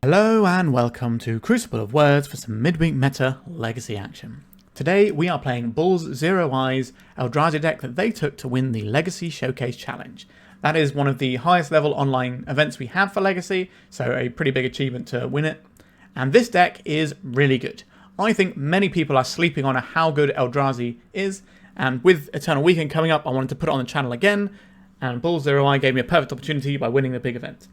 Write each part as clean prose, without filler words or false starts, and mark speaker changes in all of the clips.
Speaker 1: Hello and welcome to Crucible of Words for some midweek meta legacy action. Today we are playing Bull's Zero Eyes Eldrazi deck that they took to win the Legacy Showcase Challenge. That is one of the highest level online events we have for Legacy, so a pretty big achievement to win it. And this deck is really good. I think many people are sleeping on how good Eldrazi is, and with Eternal Weekend coming up I wanted to put it on the channel again, and Bull's Zero Eye gave me a perfect opportunity by winning the big event.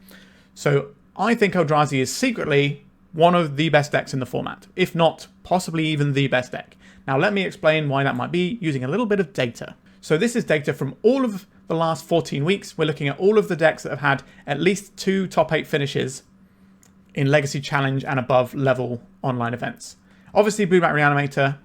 Speaker 1: So I think Eldrazi is secretly one of the best decks in the format, if not possibly even the best deck. Now let me explain why that might be using a little bit of data. So this is data from all of the last 14 weeks. We're looking at all of the decks that have had at least 2 top 8 finishes in Legacy Challenge and above level online events. Obviously Blue-Black Reanimator,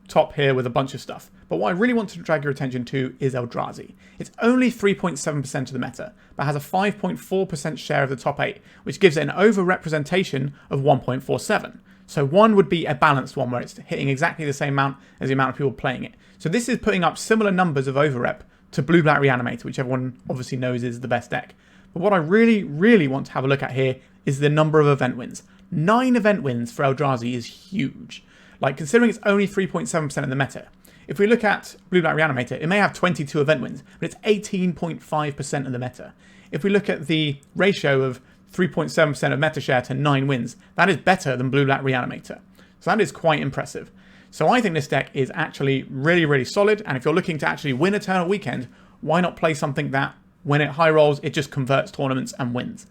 Speaker 1: top here with a bunch of stuff. But what I really want to drag your attention to is Eldrazi. It's only 3.7% of the meta, but has a 5.4% share of the top 8, which gives it an over-representation of 1.47. So 1 would be a balanced one, where it's hitting exactly the same amount as the amount of people playing it. So this is putting up similar numbers of over-rep to Blue-Black Reanimator, which everyone obviously knows is the best deck. But what I really want to have a look at here is the number of event wins. 9 event wins for Eldrazi is huge. Like, considering it's only 3.7% of the meta. If we look at Blue-Black Reanimator, it may have 22 event wins, but it's 18.5% of the meta. If we look at the ratio of 3.7% of meta share to 9 wins, that is better than Blue-Black Reanimator. So that is quite impressive. So I think this deck is actually really solid, and if you're looking to actually win Eternal Weekend, why not play something that, when it high rolls, it just converts tournaments and wins?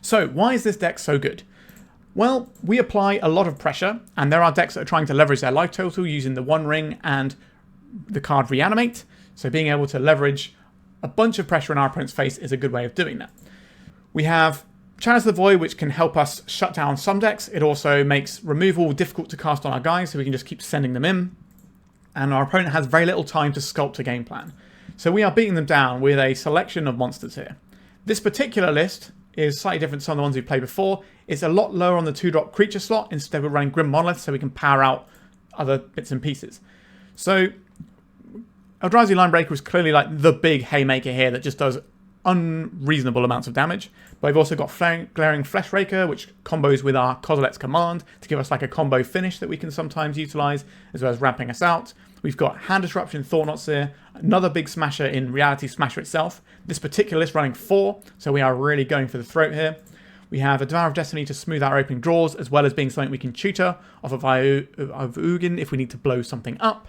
Speaker 1: So why is this deck so good? Well, we apply a lot of pressure, and there are decks that are trying to leverage their life total using the One Ring and the card Reanimate. So being able to leverage a bunch of pressure in our opponent's face is a good way of doing that. We have Chalice of the Void, which can help us shut down some decks. It also makes removal difficult to cast on our guys, so we can just keep sending them in. And our opponent has very little time to sculpt a game plan. So we are beating them down with a selection of monsters here. This particular list is slightly different to some of the ones we've played before. It's a lot lower on the 2-drop creature slot. Instead we're running Grim Monolith so we can power out other bits and pieces. So Eldrazi Linebreaker is clearly like the big haymaker here that just does unreasonable amounts of damage. But we've also got Glaring Fleshraker, which combos with our Kozilek's command to give us like a combo finish that we can sometimes utilize, as well as ramping us out. We've got Hand Disruption, Thought-Knot Seer, another big smasher in Reality Smasher itself. This particular list running 4, so we are really going for the throat here. We have a Devourer of Destiny to smooth out our opening draws, as well as being something we can tutor off of Eye of Ugin if we need to blow something up.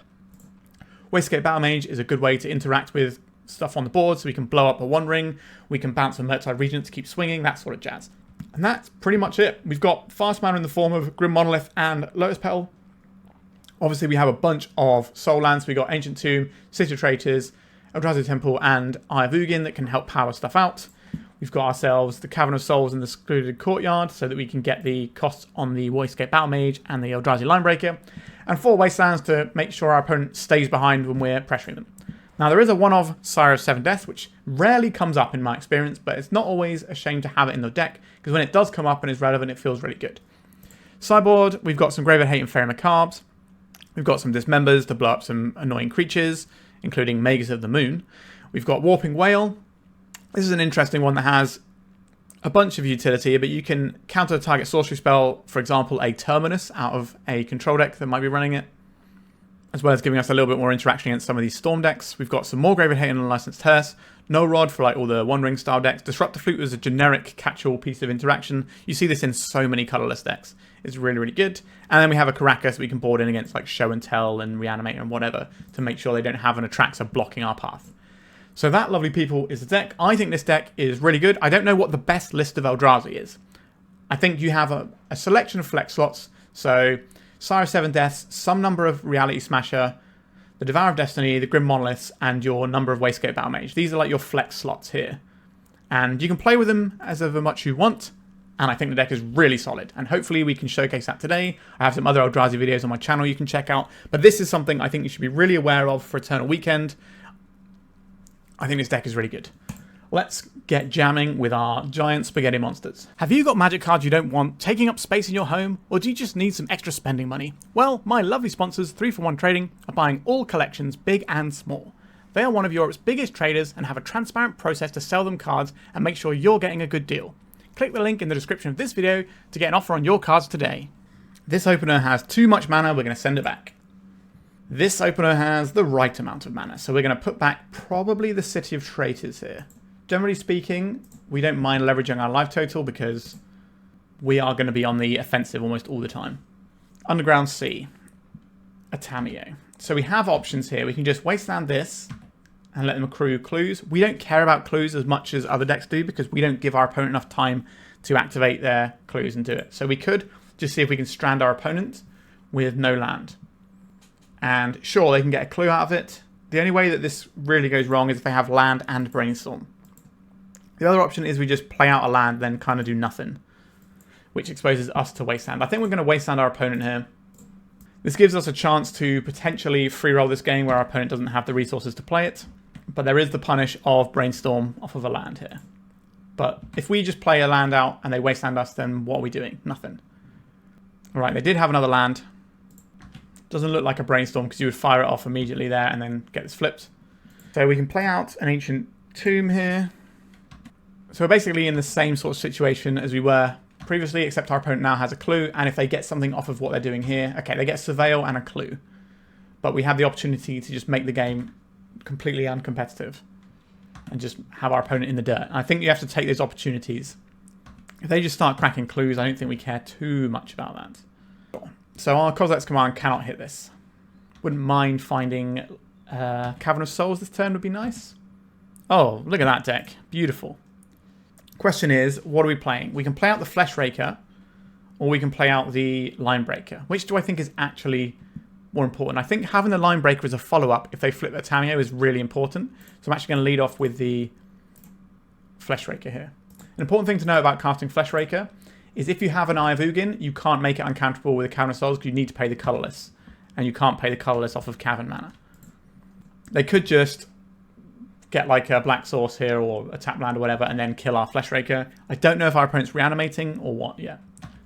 Speaker 1: Wastescape Battlemage is a good way to interact with stuff on the board, so we can blow up a One Ring, we can bounce a Murktide Regent to keep swinging, that sort of jazz. And that's pretty much it. We've got fast mana in the form of Grim Monolith and Lotus Petal. Obviously we have a bunch of soul lands. We got Ancient Tomb, City of Traitors, Eldrazi Temple, and Eye of Ugin that can help power stuff out. We've got ourselves the Cavern of Souls and the Secluded Courtyard so that we can get the costs on the Wastescape Battlemage and the Eldrazi Linebreaker. And 4 Wastelands to make sure our opponent stays behind when we're pressuring them. Now there is a one-of Sire of 7 Deaths, which rarely comes up in my experience, but it's not always a shame to have it in the deck, because when it does come up and is relevant, it feels really good. Sideboard, we've got some Graveyard Hate and Faerie Macabres. We've got some Dismembers to blow up some annoying creatures, including Magus of the Moon. We've got Warping Whale. This is an interesting one that has a bunch of utility, but you can counter a target sorcery spell, for example, a Terminus out of a control deck that might be running it, as well as giving us a little bit more interaction against some of these Storm decks. We've got some more Graveyard Hate and Unlicensed Hearse. Null Rod for like all the One Ring style decks. Disruptor Flute is a generic catch-all piece of interaction. You see this in so many colourless decks. It's really good. And then we have a Karakas we can board in against like Show and Tell and Reanimate and whatever to make sure they don't have an Atraxa blocking our path. So that, lovely people, is the deck. I think this deck is really good. I don't know what the best list of Eldrazi is. I think you have a selection of flex slots. So Sire of 7 Deaths, some number of Reality Smasher, the Devourer of Destiny, the Grim Monoliths, and your number of Wastescape Battlemage. These are like your flex slots here. And you can play with them as ever much you want. And I think the deck is really solid. And hopefully we can showcase that today. I have some other Eldrazi videos on my channel you can check out. But this is something I think you should be really aware of for Eternal Weekend. I think this deck is really good. Let's get jamming with our giant spaghetti monsters. Have you got magic cards you don't want taking up space in your home, or do you just need some extra spending money? Well, my lovely sponsors, 3for1 Trading, are buying all collections, big and small. They are one of Europe's biggest traders and have a transparent process to sell them cards and make sure you're getting a good deal. click the link in the description of this video to get an offer on your cards today. This opener has too much mana, we're going to send it back. This opener has the right amount of mana, so we're going to put back probably the City of Traitors here. Generally speaking, we don't mind leveraging our life total because we are going to be on the offensive almost all the time. Underground Sea. A Tamiyo. So we have options here. We can just Wasteland this and let them accrue clues. We don't care about clues as much as other decks do because we don't give our opponent enough time to activate their clues and do it. So we could just see if we can strand our opponent with no land. And sure, they can get a clue out of it. The only way that this really goes wrong is if they have land and Brainstorm. The other option is we just play out a land, then kind of do nothing, which exposes us to Wasteland. I think we're going to Wasteland our opponent here. This gives us a chance to potentially free roll this game where our opponent doesn't have the resources to play it, but there is the punish of Brainstorm off of a land here. But if we just play a land out and they Wasteland us, then what are we doing? Nothing. Alright, they did have another land. Doesn't look like a Brainstorm because you would fire it off immediately there and then get this flipped. So we can play out an Ancient Tomb here. So we're basically in the same sort of situation as we were previously, except our opponent now has a clue, and if they get something off of what they're doing here, okay, they get Surveil and a clue. But we have the opportunity to just make the game completely uncompetitive and just have our opponent in the dirt. And I think you have to take those opportunities. If they just start cracking clues, I don't think we care too much about that. So our Kozilek's command cannot hit this. Wouldn't mind finding Cavern of Souls this turn would be nice. Oh, look at that deck. Beautiful. Question is, what are we playing? We can play out the Fleshraker, or we can play out the Linebreaker. Which do I think is actually more important? I think having the Linebreaker as a follow-up if they flip their Tamiyo is really important. So I'm actually going to lead off with the Fleshraker here. An important thing to know about casting Fleshraker is if you have an Eye of Ugin, you can't make it uncounterable with a Cavern of Souls because you need to pay the colorless. And you can't pay the colorless off of Cavern mana. They could just get like a black source here or a tap land or whatever and then kill our Fleshraker. I don't know if our opponent's reanimating or what yet.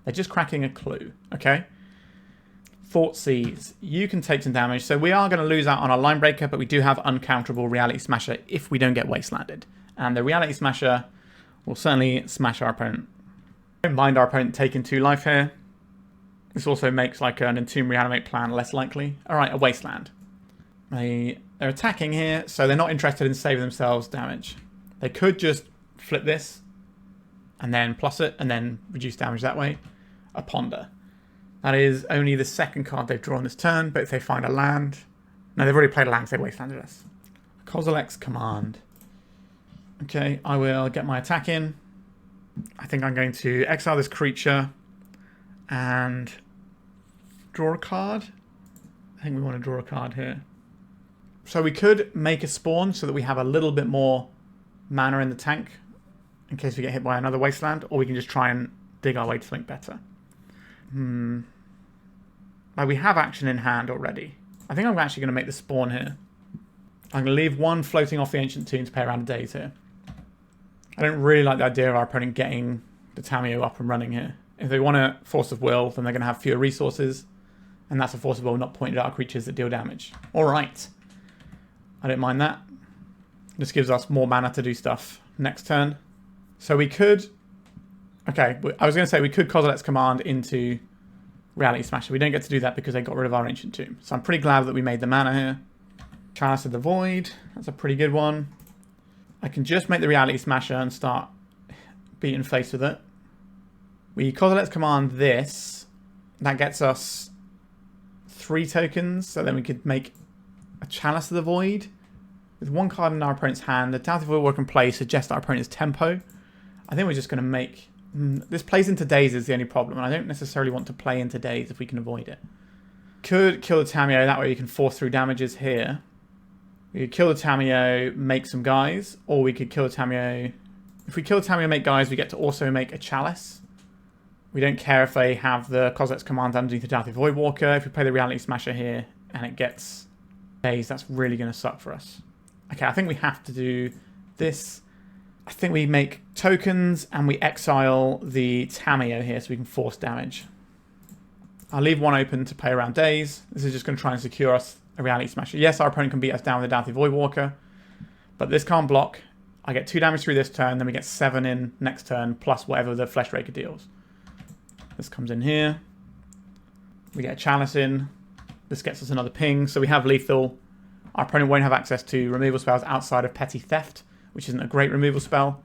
Speaker 1: They're just cracking a clue, okay? Thoughtseize. You can take some damage. So we are going to lose out on our Linebreaker, but we do have uncounterable Reality Smasher if we don't get Wastelanded. And the Reality Smasher will certainly smash our opponent. Don't mind our opponent taking 2 life here. This also makes like an Entomb Reanimate plan less likely. Alright, a Wasteland. They're attacking here, so they're not interested in saving themselves damage. They could just flip this and then plus it and then reduce damage that way. A Ponder. That is only the second card they've drawn this turn, but if they find a land... No, they've already played a land, so they Wastelanded us. Kozilek's command. Okay, I will get my attack in. I think I'm going to exile this creature and draw a card. I think we want to draw a card here. So we could make a spawn so that we have a little bit more mana in the tank in case we get hit by another Wasteland, or we can just try and dig our way to something better. Like we have action in hand already. I think I'm actually going to make the spawn here. I'm going to leave one floating off the Ancient Tomb to pay around a days here. I don't really like the idea of our opponent getting the Tamiyo up and running here. If they want a Force of Will, then they're going to have fewer resources, and that's a Force of Will not pointed at our creatures that deal damage. Alright. I don't mind that. This gives us more mana to do stuff next turn. So we could... Okay, I was going to say we could Kozilek's command into Reality Smasher. We don't get to do that because they got rid of our Ancient Tomb. So I'm pretty glad that we made the mana here. Chalice of the Void. That's a pretty good one. I can just make the Reality Smasher and start beating face with it. We Kozilek's command this. That gets us 3 tokens. So then we could make a Chalice of the Void. With 1 card in our opponent's hand, the Doughty Void Work in play suggests our opponent's tempo. I think we're just going to make... This plays into Days is the only problem, and I don't necessarily want to play into Days if we can avoid it. Could kill the Tamiyo, that way you can force through damages here. We could kill the Tamiyo, make some guys, or we could kill the Tamiyo... If we kill the Tamiyo, make guys, we get to also make a Chalice. We don't care if they have the Kozilek's command underneath the Doughty Void Walker. If we play the Reality Smasher here, and it gets Days, that's really going to suck for us. Okay, I think we have to do this. I think we make tokens and we exile the Tamiyo here so we can force damage. I'll leave 1 open to play around Days. This is just going to try and secure us a Reality Smasher. Yes, our opponent can beat us down with the Doughty Void Walker, but this can't block. I get 2 damage through this turn, then we get 7 in next turn, plus whatever the Fleshraker deals. This comes in here. We get a Chalice in. This gets us another ping, so we have lethal. Our opponent won't have access to removal spells outside of Petty Theft, which isn't a great removal spell.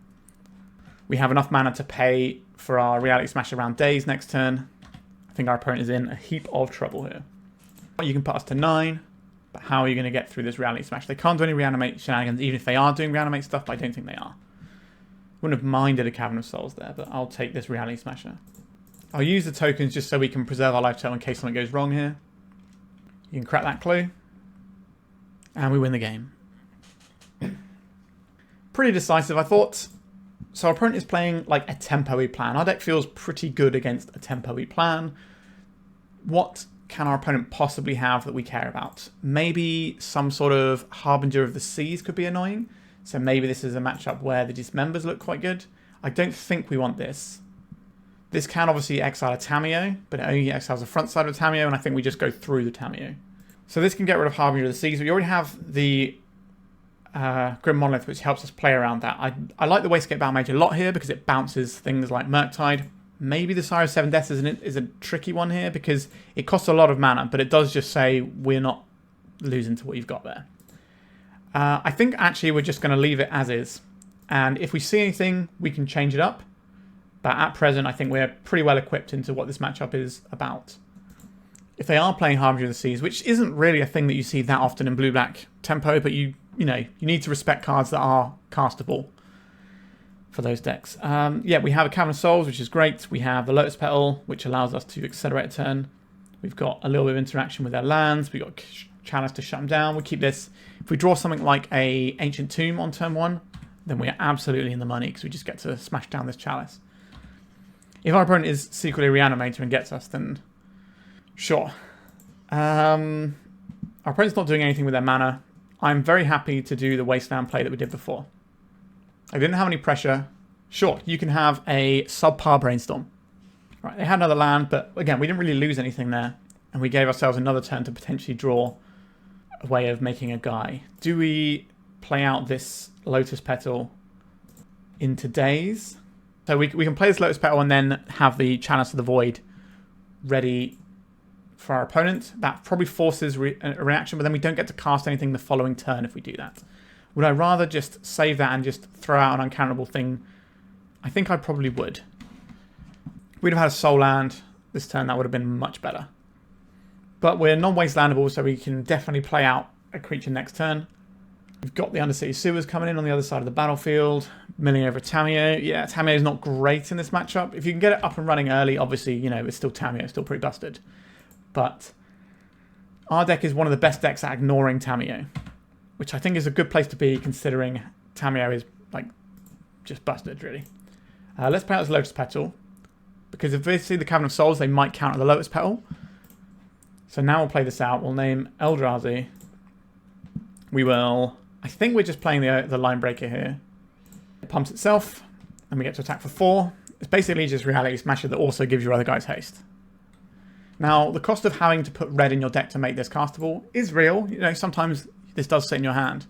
Speaker 1: We have enough mana to pay for our Reality Smash around Days next turn. I think our opponent is in a heap of trouble here. You can put us to 9, but how are you going to get through this Reality Smash? They can't do any Reanimate shenanigans, even if they are doing Reanimate stuff, but I don't think they are. Wouldn't have minded a Cavern of Souls there, but I'll take this Reality Smasher. I'll use the tokens just so we can preserve our life total in case something goes wrong here. You can crack that clue. And we win the game. Pretty decisive, I thought. So our opponent is playing like a tempo-y plan. Our deck feels pretty good against a tempo-y plan. What can our opponent possibly have that we care about? Maybe some sort of Harbinger of the Seas could be annoying. So maybe this is a matchup where the Dismembers look quite good. I don't think we want this. This can obviously exile a Tamiyo, but it only exiles the front side of a Tamiyo, and I think we just go through the Tamiyo. So this can get rid of Harbinger of the Seas. We already have the Grim Monolith, which helps us play around that. I like the Wastescape Battlemage a lot here because it bounces things like Murktide. Maybe the Sire of 7 Deaths is a tricky one here because it costs a lot of mana, but it does just say we're not losing to what you've got there. I think actually we're just going to leave it as is. And if we see anything, we can change it up. But at present, I think we're pretty well equipped into what this matchup is about. If they are playing Harbinger of the Seas, which isn't really a thing that you see that often in blue-black tempo, but you need to respect cards that are castable for those decks. Yeah, we have a Cavern of Souls, which is great. We have the Lotus Petal, which allows us to accelerate a turn. We've got a little bit of interaction with their lands. We've got Chalice to shut them down. We keep this. If we draw something like a Ancient Tomb on turn 1, then we are absolutely in the money because we just get to smash down this Chalice. If our opponent is secretly Reanimator and gets us, then sure. Our opponent's not doing anything with their mana. I'm very happy to do the Wasteland play that we did before. I didn't have any pressure. Sure, you can have a subpar Brainstorm. Right, they had another land, but again, we didn't really lose anything there. And we gave ourselves another turn to potentially draw a way of making a guy. Do we play out this Lotus Petal into Days? So we can play this Lotus Petal and then have the Chalice of the Void ready for our opponent. That probably forces a reaction, but then we don't get to cast anything the following turn if we do that. Would I rather just save that and just throw out an uncounterable thing? I think I probably would. If we'd have had a Soul Land this turn, that would have been much better. But we're non-wastelandable, so we can definitely play out a creature next turn. We've got the Undercity Sewers coming in on the other side of the battlefield, milling over Tamiyo. Yeah, Tamiyo is not great in this matchup. If you can get it up and running early, obviously, it's still Tamiyo, it's still pretty busted. But our deck is one of the best decks at ignoring Tamiyo, which I think is a good place to be considering Tamiyo is, just busted, really. Let's play out this Lotus Petal, because if they see the Cavern of Souls, they might counter the Lotus Petal. So now we'll play this out. We'll name Eldrazi. We will... I think we're just playing the Linebreaker here. It pumps itself, and we get to attack for 4. It's basically just Reality Smasher that also gives your other guys haste. Now, the cost of having to put red in your deck to make this castable is real. Sometimes this does sit in your hand.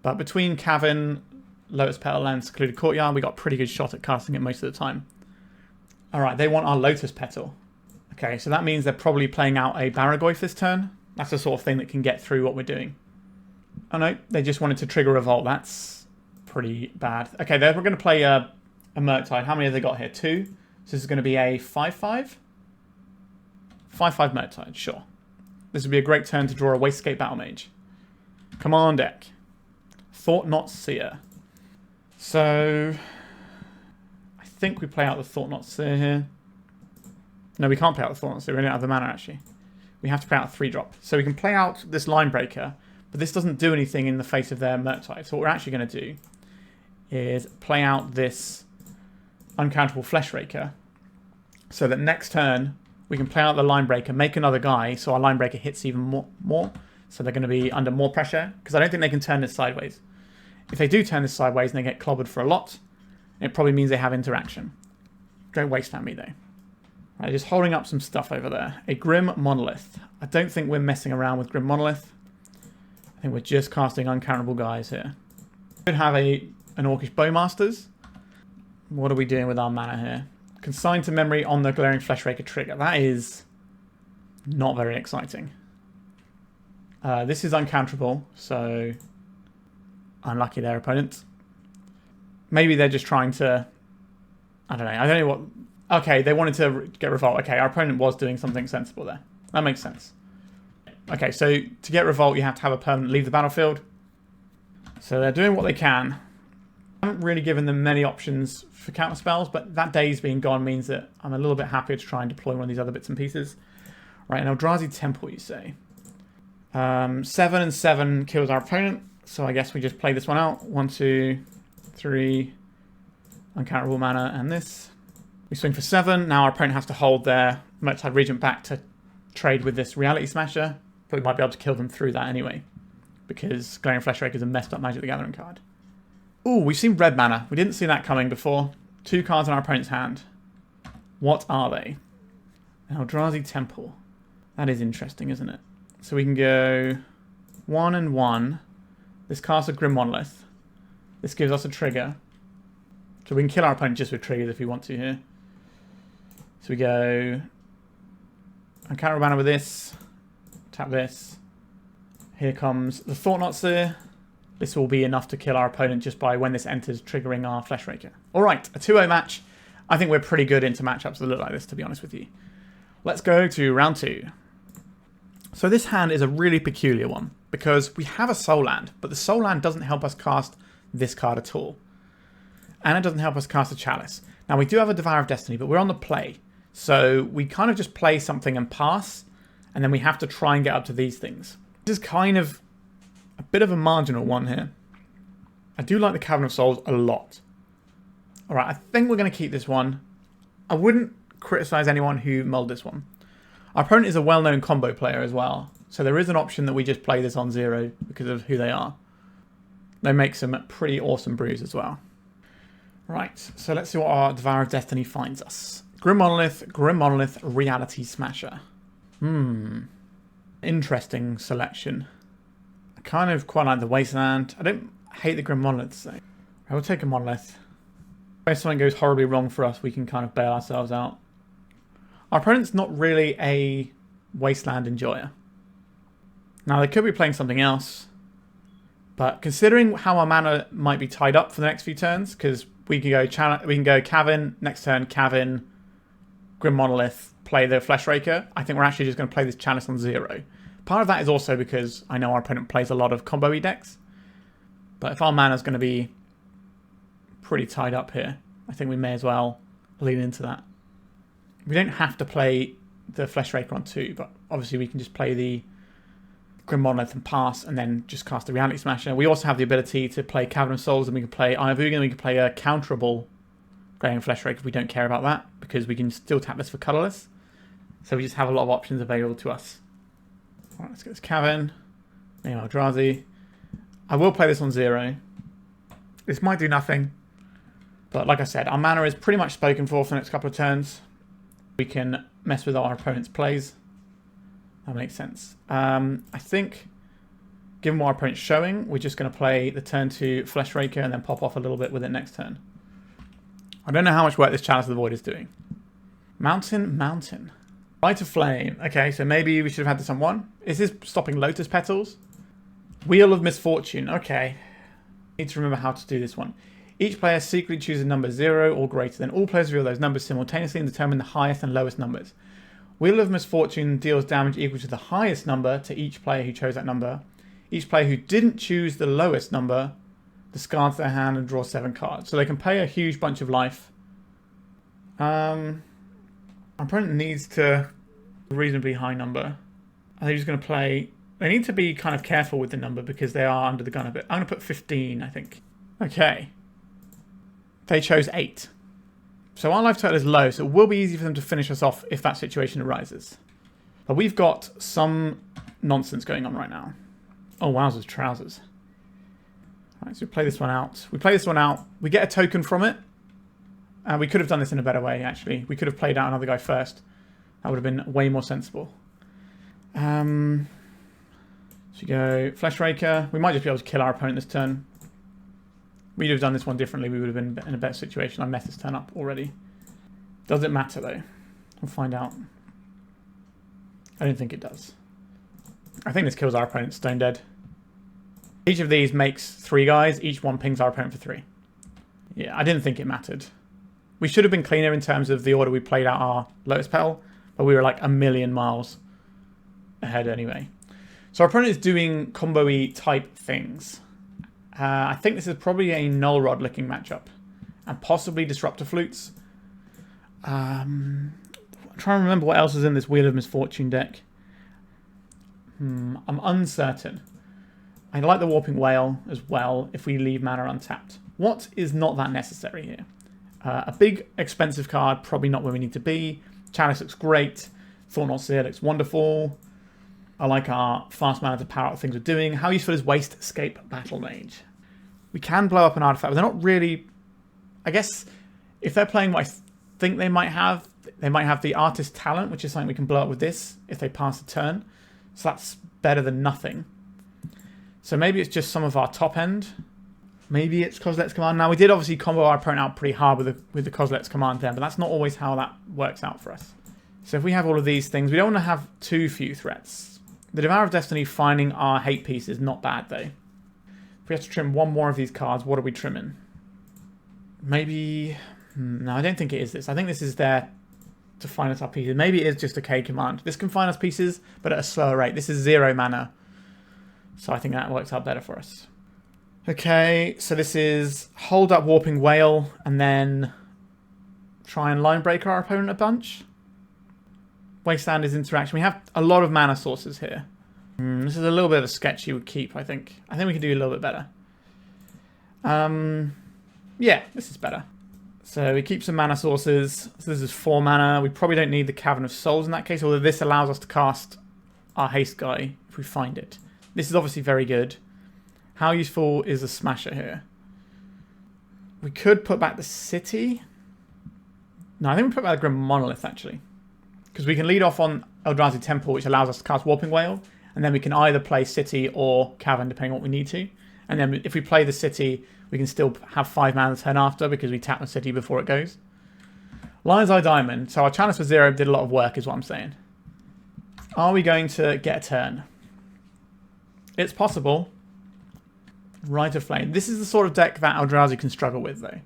Speaker 1: But between Cavern, Lotus Petal, and Secluded Courtyard, we got a pretty good shot at casting it most of the time. Alright, they want our Lotus Petal. Okay, so that means they're probably playing out a Baragoyf this turn. That's the sort of thing that can get through what we're doing. Oh no, they just wanted to trigger Revolt. That's pretty bad. Okay, we're going to play a Murktide. How many have they got here? 2. So this is going to be a 5/5? 5/5 Murktide, sure. This would be a great turn to draw a Wastescape Battlemage. Come on, deck. Thought-Knot Seer. So I think we play out the Thought-Knot Seer here. No, we can't play out the Thought-Knot Seer. We don't have the mana, actually. We have to play out a 3-drop. So we can play out this Linebreaker, but this doesn't do anything in the face of their Murktide. So what we're actually going to do is play out this uncounterable Fleshraker, so that next turn we can play out the Linebreaker, make another guy, so our Linebreaker hits even more. So they're going to be under more pressure, because I don't think they can turn this sideways. If they do turn this sideways and they get clobbered for a lot, it probably means they have interaction. Don't waste on me, though. Right, just holding up some stuff over there. A Grim Monolith. I don't think we're messing around with Grim Monolith. I think we're just casting uncounterable guys here. Could have an Orcish Bowmasters. What are we doing with our mana here? Consigned to memory on the Glaring Fleshraker trigger. That is not very exciting. This is uncounterable, so unlucky their opponent. Maybe they're just trying to... I don't know what... Okay, they wanted to get Revolt. Okay, our opponent was doing something sensible there. That makes sense. Okay, so to get Revolt, you have to have a permanent leave the battlefield. So they're doing what they can. I haven't really given them many options for counter spells, but that day's being gone means that I'm a little bit happier to try and deploy one of these other bits and pieces. Right, an Eldrazi Temple, you say. 7 and 7 kills our opponent, so I guess we just play this one out. 1, 2, 3, uncounterable mana, and this. We swing for 7. Now our opponent has to hold their Murktide Regent back to trade with this Reality Smasher, but we might be able to kill them through that anyway, because Glaring Fleshraker is a messed up Magic the Gathering card. Ooh, we've seen red mana. We didn't see that coming before. 2 cards in our opponent's hand. What are they? An Eldrazi Temple. That is interesting, isn't it? So we can go 1 and 1. This casts a Grim Monolith. This gives us a trigger. So we can kill our opponent just with triggers if we want to here. So we go... Uncounterable mana with this. Tap this. Here comes the Thought-Knot Seer. This will be enough to kill our opponent just by when this enters triggering our Fleshraker. Alright, a 2-0 match. I think we're pretty good into matchups that look like this, to be honest with you. Let's go to round 2. So this hand is a really peculiar one, because we have a Soul Land, but the Soul Land doesn't help us cast this card at all. And it doesn't help us cast a Chalice. Now we do have a Devourer of Destiny, but we're on the play. So we kind of just play something and pass, and then we have to try and get up to these things. This is kind of a bit of a marginal one here. I do like the Cavern of Souls a lot. Alright, I think we're going to keep this one. I wouldn't criticize anyone who mulled this one. Our opponent is a well-known combo player as well, so there is an option that we just play this on 0 because of who they are. They make some pretty awesome brews as well. Right, so let's see what our Devourer of Destiny finds us. Grim Monolith, Reality Smasher. Interesting selection. I kind of quite like the Wasteland. I don't hate the Grim Monolith, so I will take a Monolith. If something goes horribly wrong for us, we can kind of bail ourselves out. Our opponent's not really a Wasteland enjoyer. Now, they could be playing something else, but considering how our mana might be tied up for the next few turns, because we can go Cavern, next turn Cavern, Grim Monolith, play the Fleshraker. I think we're actually just going to play this Chalice on 0. Part of that is also because I know our opponent plays a lot of combo-y decks, but if our mana's going to be pretty tied up here, I think we may as well lean into that. We don't have to play the Fleshraker on 2, but obviously we can just play the Grim Monolith and pass, and then just cast the Reality Smasher. We also have the ability to play Cavern of Souls, and we can play Eye of Ugin, and we can play a counterable Glaring Fleshraker if we don't care about that, because we can still tap this for colorless. So we just have a lot of options available to us. Alright, let's get this Cavern. Name Eldrazi. I will play this on 0. This might do nothing, but like I said, our mana is pretty much spoken for the next couple of turns. We can mess with our opponent's plays. That makes sense. I think, given what our opponent's showing, we're just going to play the turn 2 Fleshraker and then pop off a little bit with it next turn. I don't know how much work this Chalice of the Void is doing. Mountain. Light of Flame. Okay, so maybe we should have had this on 1. Is this stopping Lotus Petals? Wheel of Misfortune. Okay. Need to remember how to do this one. Each player secretly chooses a number 0 or greater. Then all players reveal those numbers simultaneously and determine the highest and lowest numbers. Wheel of Misfortune deals damage equal to the highest number to each player who chose that number. Each player who didn't choose the lowest number discards their hand and draws 7 cards. So they can pay a huge bunch of life. Our opponent needs to a reasonably high number. Are they just going to play... They need to be kind of careful with the number because they are under the gun a bit. I'm going to put 15, I think. Okay. They chose 8. So our life total is low, so it will be easy for them to finish us off if that situation arises. But we've got some nonsense going on right now. Oh, wowzers, trousers. Alright, so we play this one out. We get a token from it. We could have done this in a better way, actually. We could have played out another guy first. That would have been way more sensible. So we go Fleshraker. We might just be able to kill our opponent this turn. We'd have done this one differently. We would have been in a better situation. I messed this turn up already. Does it matter, though? We'll find out. I don't think it does. I think this kills our opponent stone dead. Each of these makes 3 guys. Each one pings our opponent for 3. Yeah, I didn't think it mattered. We should have been cleaner in terms of the order we played out our Lotus Petal, but we were like a million miles ahead anyway. So our opponent is doing combo-y type things. I think this is probably a Null Rod looking matchup. And possibly Disruptor Flutes. I'm trying to remember what else is in this Wheel of Misfortune deck. I'm uncertain. I like the Warping Whale as well if we leave mana untapped. What is not that necessary here? A big expensive card, probably not where we need to be. Chalice looks great. Thought-Knot Seer looks wonderful. I like our fast mana to power up things we're doing. How useful is Wastescape Battlemage? We can blow up an artifact, but they're not really... I guess if they're playing what I think they might have the Artist Talent, which is something we can blow up with this if they pass the turn. So that's better than nothing. So maybe it's just some of our top end. Maybe it's Kozilek's Command. Now, we did obviously combo our opponent out pretty hard with the Kozilek's Command there, but that's not always how that works out for us. So if we have all of these things, we don't want to have too few threats. The Devourer of Destiny finding our hate piece is not bad, though. If we have to trim one more of these cards, what are we trimming? Maybe... No, I don't think it is this. I think this is there to find us our pieces. Maybe it is just a K command. This can find us pieces, but at a slower rate. This is 0 mana. So I think that works out better for us. Okay, so this is hold up Warping Whale and then try and Linebreaker our opponent a bunch. Wasteland is interaction. We have a lot of mana sources here. This is a little bit of a sketch you would keep, I think. I think we can do a little bit better. Yeah, this is better. So we keep some mana sources. So this is 4 mana. We probably don't need the Cavern of Souls in that case, although this allows us to cast our haste guy if we find it. This is obviously very good. How useful is a Smasher here? We could put back the City. No, I think we put back the Grim Monolith, actually. Because we can lead off on Eldrazi Temple, which allows us to cast Warping Whale. And then we can either play City or Cavern, depending on what we need to. And then if we play the City, we can still have 5 mana the turn after because we tap the City before it goes. Lion's Eye Diamond. So our Chalice for 0 did a lot of work, is what I'm saying. Are we going to get a turn? It's possible. Rite of Flame. This is the sort of deck that Eldrazi can struggle with, though.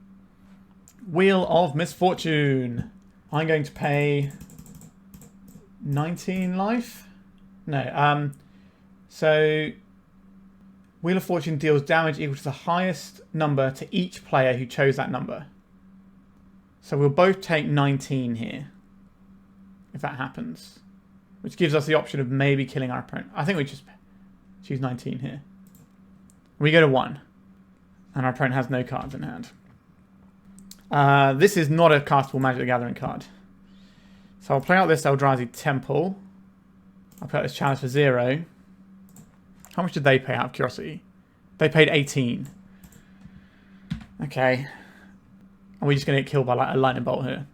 Speaker 1: Wheel of Misfortune. I'm going to pay 19 life? No. So, Wheel of Fortune deals damage equal to the highest number to each player who chose that number. So we'll both take 19 here. If that happens. Which gives us the option of maybe killing our opponent. I think we just choose 19 here. We go to 1. And our opponent has no cards in hand. This is not a castable Magic the Gathering card. So I'll play out this Eldrazi Temple. I'll put out this Chalice for 0. How much did they pay out of curiosity? They paid 18. Okay. Are we just going to get killed by like a lightning bolt here?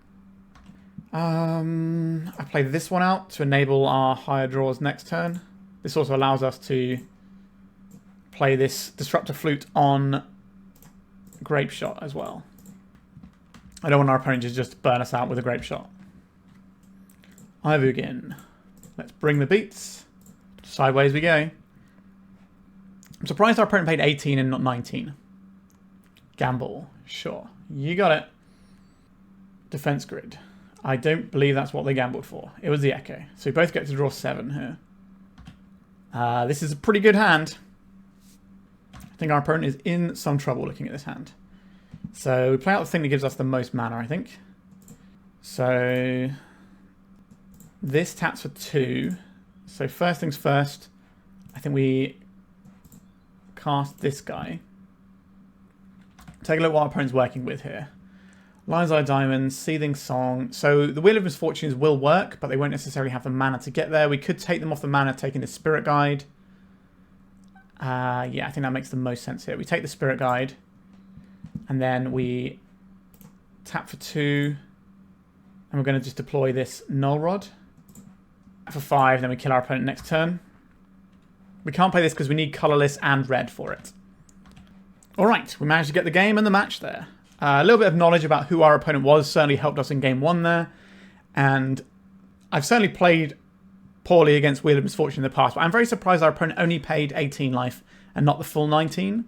Speaker 1: I play this one out to enable our higher draws next turn. This also allows us to play this Disruptor Flute on Grape Shot as well. I don't want our opponent to just burn us out with a Grape Shot. Eye of Ugin. Let's bring the beats. Sideways we go. I'm surprised our opponent paid 18 and not 19. Gamble. Sure. You got it. Defense Grid. I don't believe that's what they gambled for. It was the Echo. So we both get to draw 7 here. This is a pretty good hand. I think our opponent is in some trouble looking at this hand. So we play out the thing that gives us the most mana, I think. So this taps for 2. So first things first, I think we cast this guy. Take a look at what our opponent's working with here. Lion's Eye Diamond, Seething Song. So the Wheel of Misfortunes will work, but they won't necessarily have the mana to get there. We could take them off the mana, taking the Spirit Guide. Yeah, I think that makes the most sense here. We take the Spirit Guide, and then we tap for 2, and we're going to just deploy this Null Rod. For 5, then we kill our opponent next turn. We can't play this because we need colourless and red for it. Alright, we managed to get the game and the match there. A little bit of knowledge about who our opponent was certainly helped us in game 1 there. And I've certainly played poorly against Wheel of Misfortune in the past, but I'm very surprised our opponent only paid 18 life and not the full 19.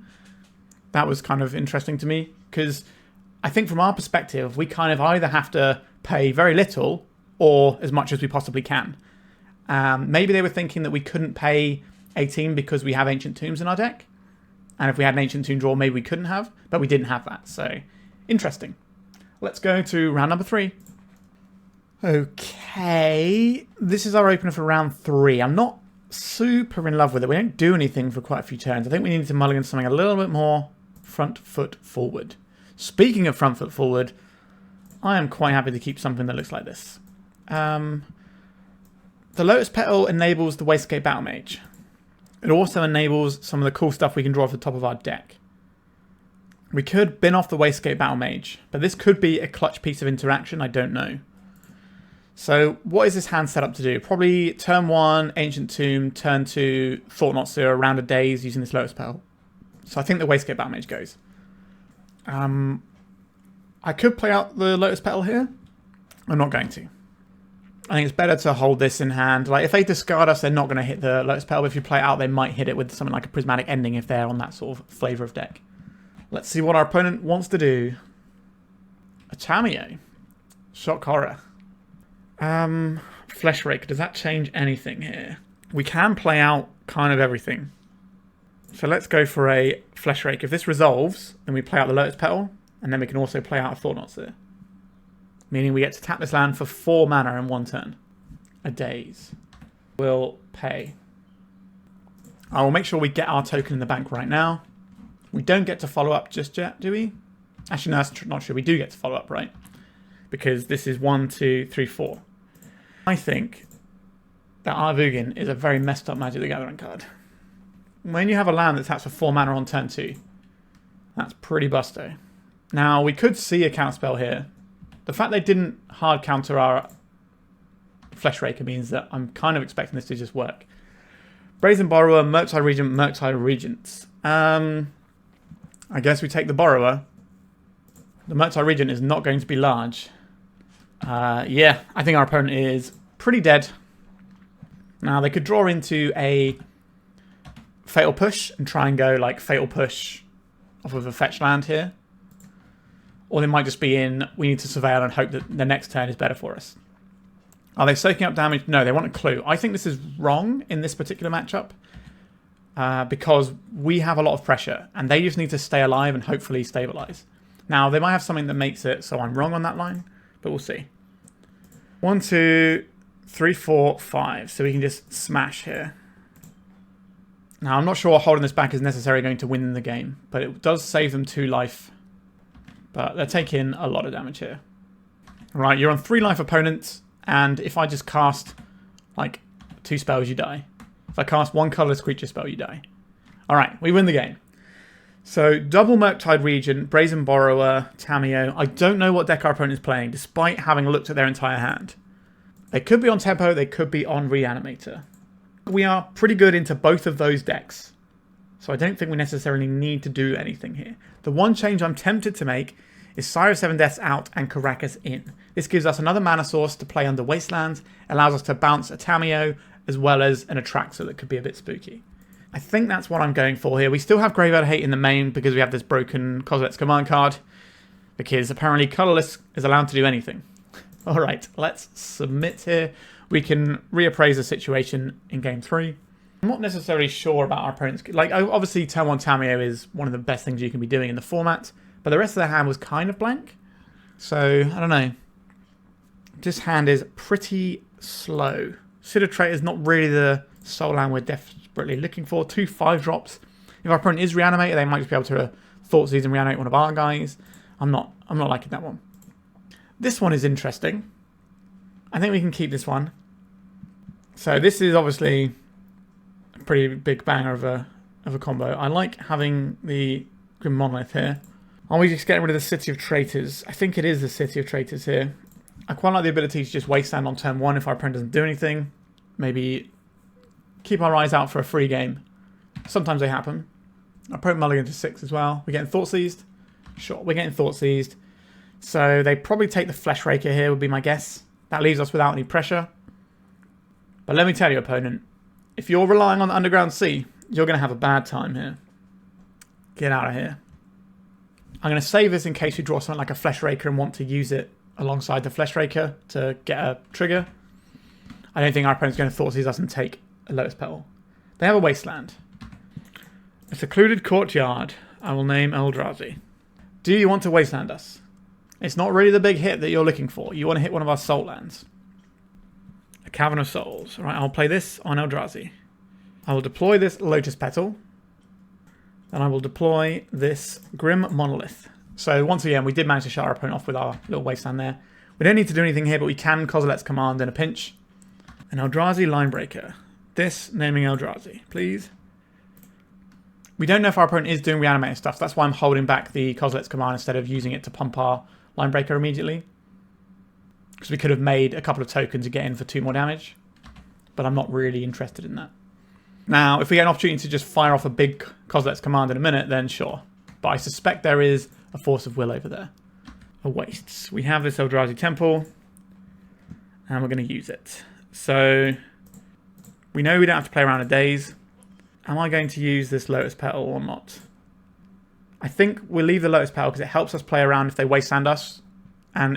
Speaker 1: That was kind of interesting to me, because I think from our perspective, we kind of either have to pay very little or as much as we possibly can. Maybe they were thinking that we couldn't pay 18 because we have Ancient Tombs in our deck. And if we had an Ancient Tomb draw, maybe we couldn't have, but we didn't have that. So, interesting. Let's go to round number 3. Okay, this is our opener for round 3. I'm not super in love with it. We don't do anything for quite a few turns. I think we need to mulligan something a little bit more front foot forward. Speaking of front foot forward, I am quite happy to keep something that looks like this. The Lotus Petal enables the Wastescape Battlemage. It also enables some of the cool stuff we can draw off the top of our deck. We could bin off the Wastescape Battlemage, but this could be a clutch piece of interaction, I don't know. So what is this hand set up to do? Probably turn 1, Ancient Tomb, turn 2, Thought-Knot Seer, a round of days using this Lotus Petal. So I think the Wastescape Battlemage goes. I could play out the Lotus Petal here. I'm not going to. I think it's better to hold this in hand. Like, if they discard us, they're not going to hit the Lotus Petal. But if you play it out, they might hit it with something like a Prismatic Ending if they're on that sort of flavour of deck. Let's see what our opponent wants to do. A Tamiyo. Shock Horror. Fleshraker. Does that change anything here? We can play out kind of everything. So let's go for a Fleshraker. If this resolves, then we play out the Lotus Petal. And then we can also play out a Thought-Knot Seer. Meaning we get to tap this land for 4 mana in 1 turn. A daze. We'll pay. I will make sure we get our token in the bank right now. We don't get to follow up just yet, do we? Actually, no, that's not true. We do get to follow up, right? Because this is 1, 2, 3, 4. I think that Eye of Ugin is a very messed up Magic the Gathering card. When you have a land that taps for 4 mana on turn 2, that's pretty busto. Now, we could see a counterspell here. The fact they didn't hard counter our Fleshraker means that I'm kind of expecting this to just work. Brazen Borrower, Murktide Regent, Murktide Regents. I guess we take the Borrower. The Murktide Regent is not going to be large. Yeah, I think our opponent is pretty dead. Now, they could draw into a Fatal Push and try and go like Fatal Push off of a fetch land here. Or they might just be in, we need to surveil and hope that the next turn is better for us. Are they soaking up damage? No, they want a clue. I think this is wrong in this particular matchup. Because we have a lot of pressure. And they just need to stay alive and hopefully stabilize. Now, they might have something that makes it so I'm wrong on that line. But we'll see. 1, 2, 3, 4, 5. So we can just smash here. Now, I'm not sure holding this back is necessarily going to win the game. But it does save them 2 life. But they're taking a lot of damage here. Right, you're on 3 life opponents, and if I just cast, like, 2 spells, you die. If I cast 1 colourless creature spell, you die. Alright, we win the game. So, double Murktide Regent, Brazen Borrower, Tamiyo. I don't know what deck our opponent is playing, despite having looked at their entire hand. They could be on Tempo, they could be on Reanimator. We are pretty good into both of those decks. So I don't think we necessarily need to do anything here. The one change I'm tempted to make is Sire of 7 Deaths out and Karakas in. This gives us another mana source to play under Wasteland, allows us to bounce a Tamiyo, as well as an Attractor that could be a bit spooky. I think that's what I'm going for here. We still have Graveyard Hate in the main because we have this broken Kozilek's command card, because apparently colourless is allowed to do anything. Alright, let's submit here. We can reappraise the situation in game 3. I'm not necessarily sure about our opponent's... Like, obviously, turn 1 Tamiyo is one of the best things you can be doing in the format, but the rest of the hand was kind of blank. So, I don't know. This hand is pretty slow. City of Traitors is not really the soul land we're desperately looking for. 2 5-drops. If our opponent is Reanimator, they might just be able to Thoughtseize and reanimate one of our guys. I'm not liking that one. This one is interesting. I think we can keep this one. So, this is obviously... pretty big banger of a combo. I like having the Grim Monolith here. Are we just getting rid of the City of Traitors? I think it is the City of Traitors here. I quite like the ability to just Wasteland on turn 1 if our opponent doesn't do anything. Maybe keep our eyes out for a free game. Sometimes they happen. Our opponent mulligan to 6 as well. We're getting Thought Seized? Sure, we're getting Thought Seized. So they probably take the Fleshraker here would be my guess. That leaves us without any pressure. But let me tell you, opponent, if you're relying on the Underground Sea, you're going to have a bad time here. Get out of here. I'm going to save this in case you draw something like a Fleshraker and want to use it alongside the Fleshraker to get a trigger. I don't think our opponent's going to Thought Seize us and take a Lotus Petal. They have a Wasteland. A Secluded Courtyard. I will name Eldrazi. Do you want to Wasteland us? It's not really the big hit that you're looking for. You want to hit one of our Soul lands. A Cavern of Souls. Alright, I'll play this on Eldrazi. I will deploy this Lotus Petal. Then I will deploy this Grim Monolith. So once again, we did manage to shut our opponent off with our little Wasteland there. We don't need to do anything here, but we can Kozilek's command in a pinch. An Eldrazi Linebreaker. This naming Eldrazi, please. We don't know if our opponent is doing reanimating stuff. That's why I'm holding back the Kozilek's command instead of using it to pump our Linebreaker immediately. Because we could have made a couple of tokens to get in for 2 more damage. But I'm not really interested in that. Now, if we get an opportunity to just fire off a big Kozilek's command in a minute, then sure. But I suspect there is a force of will over there. A wastes. We have this Eldrazi Temple. And we're going to use it. So, we know we don't have to play around a daze. Am I going to use this Lotus Petal or not? I think we'll leave the Lotus Petal because it helps us play around if they Wasteland us. And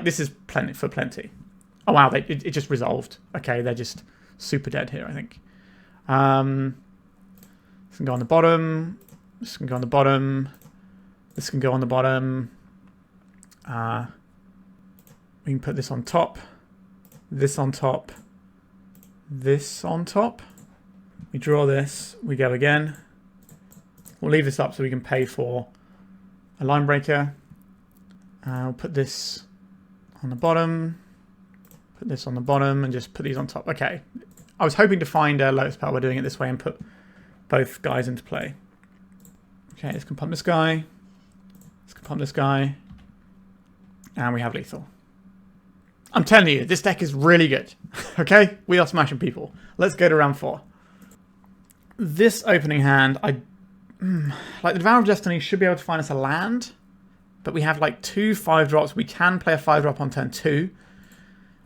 Speaker 1: this is plenty for plenty. Oh wow, it just resolved. Okay, they're just super dead here, I think. This can go on the bottom. This can go on the bottom. This can go on the bottom. We can put this on top. This on top. This on top. We draw this. We go again. We'll leave this up so we can pay for a Linebreaker. We'll put this on the bottom. Put this on the bottom and just put these on top. Okay. I was hoping to find a Lotus Petal by doing it this way and put both guys into play. Okay, let's pump this guy. Let's pump this guy. And we have lethal. I'm telling you, this deck is really good. Okay? We are smashing people. Let's go to round 4. This opening hand, like the Devourer of Destiny should be able to find us a land. But we have like 2 5-drops. We can play a 5-drop on turn 2.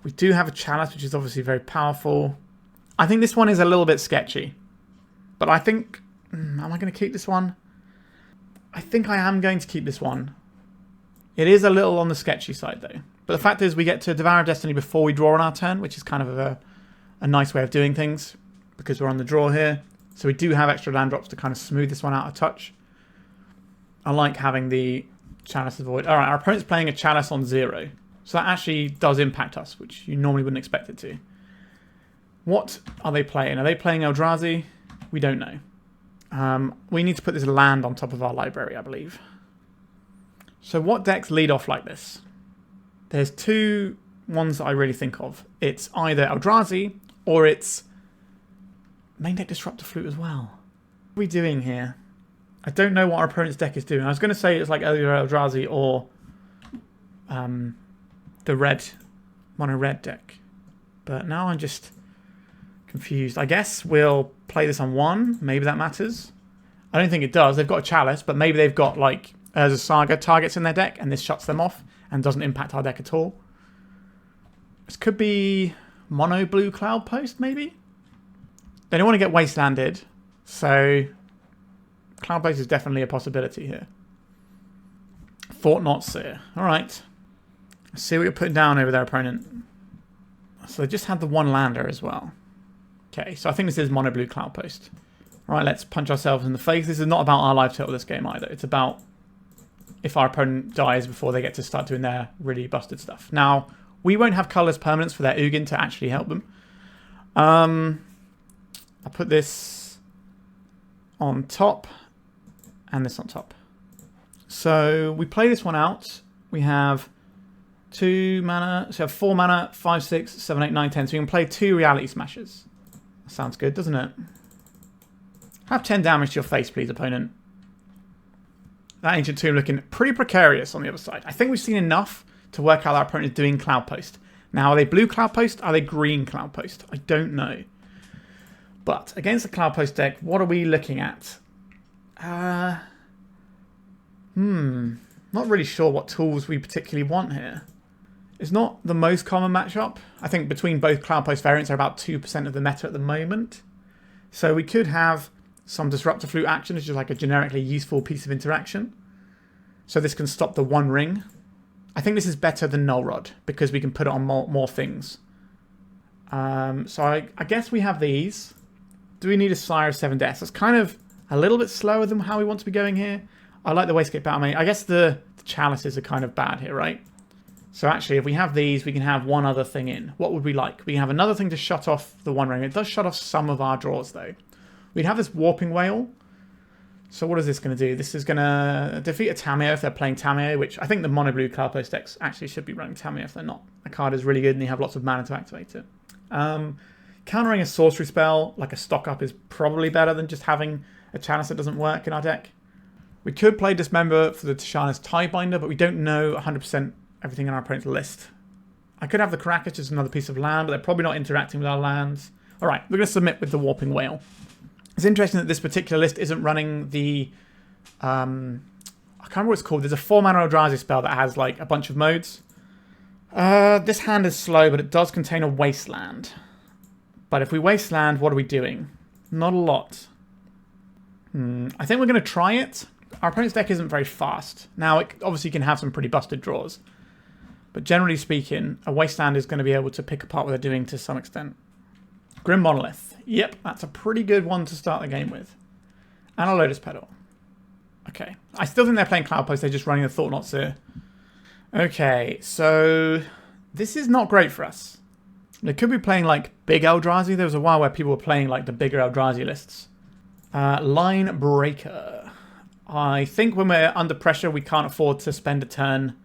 Speaker 1: We do have a Chalice, which is obviously very powerful. I think this one is a little bit sketchy. But I think... am I going to keep this one? I think I am going to keep this one. It is a little on the sketchy side, though. But the fact is we get to Devourer of Destiny before we draw on our turn, which is kind of a nice way of doing things. Because we're on the draw here. So we do have extra land drops to kind of smooth this one out a touch. I like having the Chalice avoid. Alright, our opponent's playing a Chalice on 0. So that actually does impact us, which you normally wouldn't expect it to. What are they playing? Are they playing Eldrazi? We don't know. We need to put this land on top of our library, I believe. So what decks lead off like this? There's 2 ones that I really think of. It's either Eldrazi or it's main deck Disruptor Flute as well. What are we doing here? I don't know what our opponent's deck is doing. I was going to say it's like either Eldrazi or the mono red deck. But now I'm just confused. I guess we'll play this on 1. Maybe that matters. I don't think it does. They've got a Chalice, but maybe they've got like Urza Saga targets in their deck and this shuts them off and doesn't impact our deck at all. This could be mono blue Cloud Post, maybe? They don't want to get Wastelanded, so Cloud Post is definitely a possibility here. Thought-Knot Seer. Alright. Let's see what you're putting down over their opponent. So they just had the 1 lander as well. Okay, so I think this is mono blue Cloud Post. Alright, let's punch ourselves in the face. This is not about our life total this game either. It's about if our opponent dies before they get to start doing their really busted stuff. Now, we won't have colourless permanents for their Ugin to actually help them. I'll put this on top and this on top. So we play this one out. We have 2 mana, so we have 4 mana, 5, 6, 7, 8, 9, 10. So we can play 2 Reality Smashers. That sounds good, doesn't it? Have 10 damage to your face, please, opponent. That Ancient Tomb looking pretty precarious on the other side. I think we've seen enough to work out our opponent is doing Cloud Post. Now, are they blue Cloud Post? Are they green Cloud Post? I don't know. But against the Cloud Post deck, what are we looking at? Not really sure what tools we particularly want here. It's not the most common matchup. I think between both Cloudpost variants are about 2% of the meta at the moment. So we could have some Disruptor Flute action, which is like a generically useful piece of interaction. So this can stop the One Ring. I think this is better than Null Rod because we can put it on more things. So I guess we have these. Do we need a Sire of 7 Deaths? That's kind of a little bit slower than how we want to be going here. I like the Wastescape Battlemage. I guess the Chalices are kind of bad here, right? So actually, if we have these, we can have one other thing in. What would we like? We can have another thing to shut off the One Ring. It does shut off some of our draws, though. We'd have this Warping Whale. So what is this going to do? This is going to defeat a Tamiyo if they're playing Tamiyo, which I think the mono blue Cloudpost decks actually should be running Tamiyo if they're not. A card is really good and you have lots of mana to activate it. Countering a sorcery spell, like a stock up, is probably better than just having a Chalice that doesn't work in our deck. We could play Dismember for the Tishana's Tiebinder, but we don't know 100% everything in our opponent's list. I could have the Karakas, just another piece of land, but they're probably not interacting with our lands. Alright, we're going to submit with the Warping Whale. It's interesting that this particular list isn't running the... I can't remember what it's called. There's a 4-mana Eldrazi spell that has like a bunch of modes. This hand is slow, but it does contain a Wasteland. But if we Wasteland, what are we doing? Not a lot. I think we're going to try it. Our opponent's deck isn't very fast. Now, it obviously can have some pretty busted draws. But generally speaking, a Wasteland is going to be able to pick apart what they're doing to some extent. Grim Monolith. Yep, that's a pretty good one to start the game with. And a Lotus Petal. Okay. I still think they're playing Cloudpost. They're just running the Thought-Knot Seer. Okay, so this is not great for us. They could be playing like big Eldrazi. There was a while where people were playing like the bigger Eldrazi lists. Linebreaker. I think when we're under pressure, we can't afford to spend a turn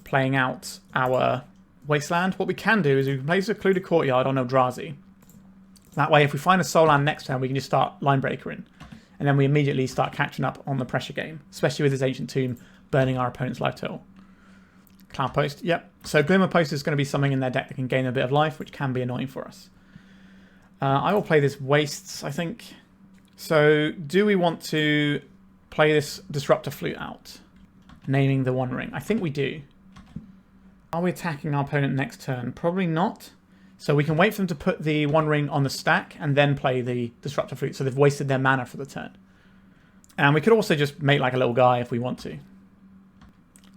Speaker 1: playing out our Wasteland. What we can do is we can play Secluded Courtyard on Eldrazi. That way, if we find a soul land next turn, we can just start Linebreaker in. And then we immediately start catching up on the pressure game, especially with his Ancient Tomb burning our opponent's life total. Cloudpost, yep. So Glimmer Post is going to be something in their deck that can gain a bit of life, which can be annoying for us. I will play this Wastes, I think. So do we want to play this Disruptor Flute out, naming the One Ring? I think we do. Are we attacking our opponent next turn? Probably not. So we can wait for them to put the One Ring on the stack and then play the Disruptor Flute. So they've wasted their mana for the turn. And we could also just make like a little guy if we want to.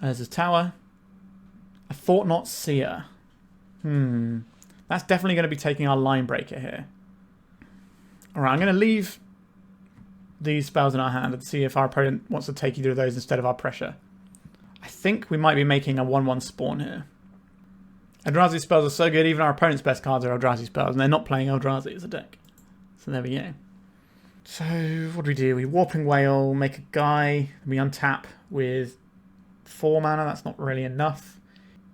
Speaker 1: There's a tower. A Thought-Knot Seer. That's definitely going to be taking our Linebreaker here. Alright, I'm going to leave these spells in our hand and see if our opponent wants to take either of those instead of our pressure. I think we might be making a 1-1 spawn here. Eldrazi spells are so good, even our opponent's best cards are Eldrazi spells, and they're not playing Eldrazi as a deck. So there we go. So, what do? We Warping Whale, make a guy, we untap with 4 mana, that's not really enough.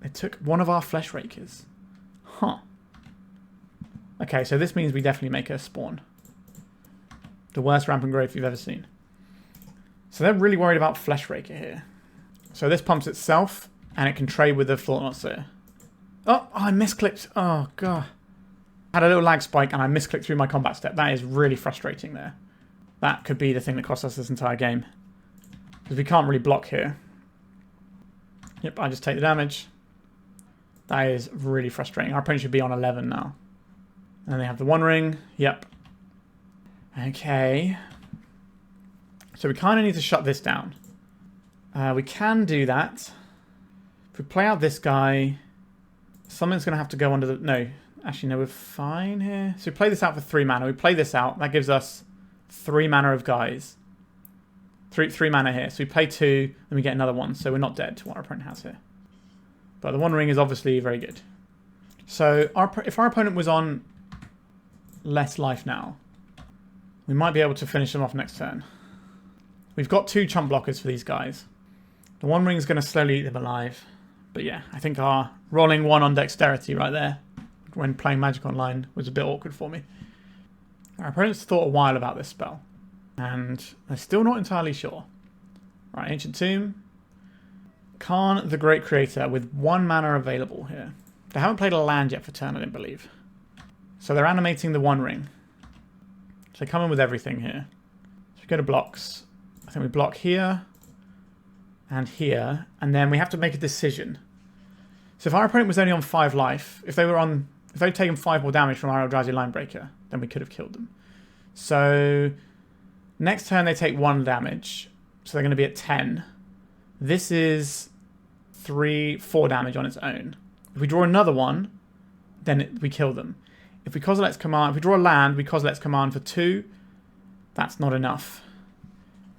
Speaker 1: They took one of our Fleshrakers. Huh. Okay, so this means we definitely make a spawn. The worst rampant growth you've ever seen. So they're really worried about Fleshraker here. So this pumps itself, and it can trade with the Thought-Knot Seer. Oh, I misclicked. Oh, God. I had a little lag spike, and I misclicked through my combat step. That is really frustrating there. That could be the thing that cost us this entire game. Because we can't really block here. Yep, I just take the damage. That is really frustrating. Our opponent should be on 11 now. And then they have the One Ring. Yep. Okay. So we kind of need to shut this down. We can do that. If we play out this guy, something's going to have to go under the... No. Actually, no, we're fine here. So we play this out for 3 mana. We play this out. That gives us 3 mana of guys. 3 mana here. So we play 2, then we get another 1. So we're not dead to what our opponent has here. But the One Ring is obviously very good. So if our opponent was on less life now, we might be able to finish them off next turn. We've got 2 chump blockers for these guys. The One Ring is going to slowly eat them alive. But yeah, I think our rolling 1 on dexterity right there when playing Magic Online was a bit awkward for me. Our opponents thought a while about this spell. And they're still not entirely sure. Right, Ancient Tomb. Khan the Great Creator with 1 mana available here. They haven't played a land yet for turn, I didn't believe. So they're animating the One Ring. So they come in with everything here. So we go to blocks. think we block here and here, and then we have to make a decision. So if our opponent was only on 5 life, if they'd taken 5 more damage from our Eldrazi Linebreaker, then we could have killed them. So next turn they take 1 damage, so they're going to be at 10. This is 4 damage on its own. If we draw another one, then we kill them. If we Kozilek's command, if we draw a land, we Kozilek's command for 2. That's not enough.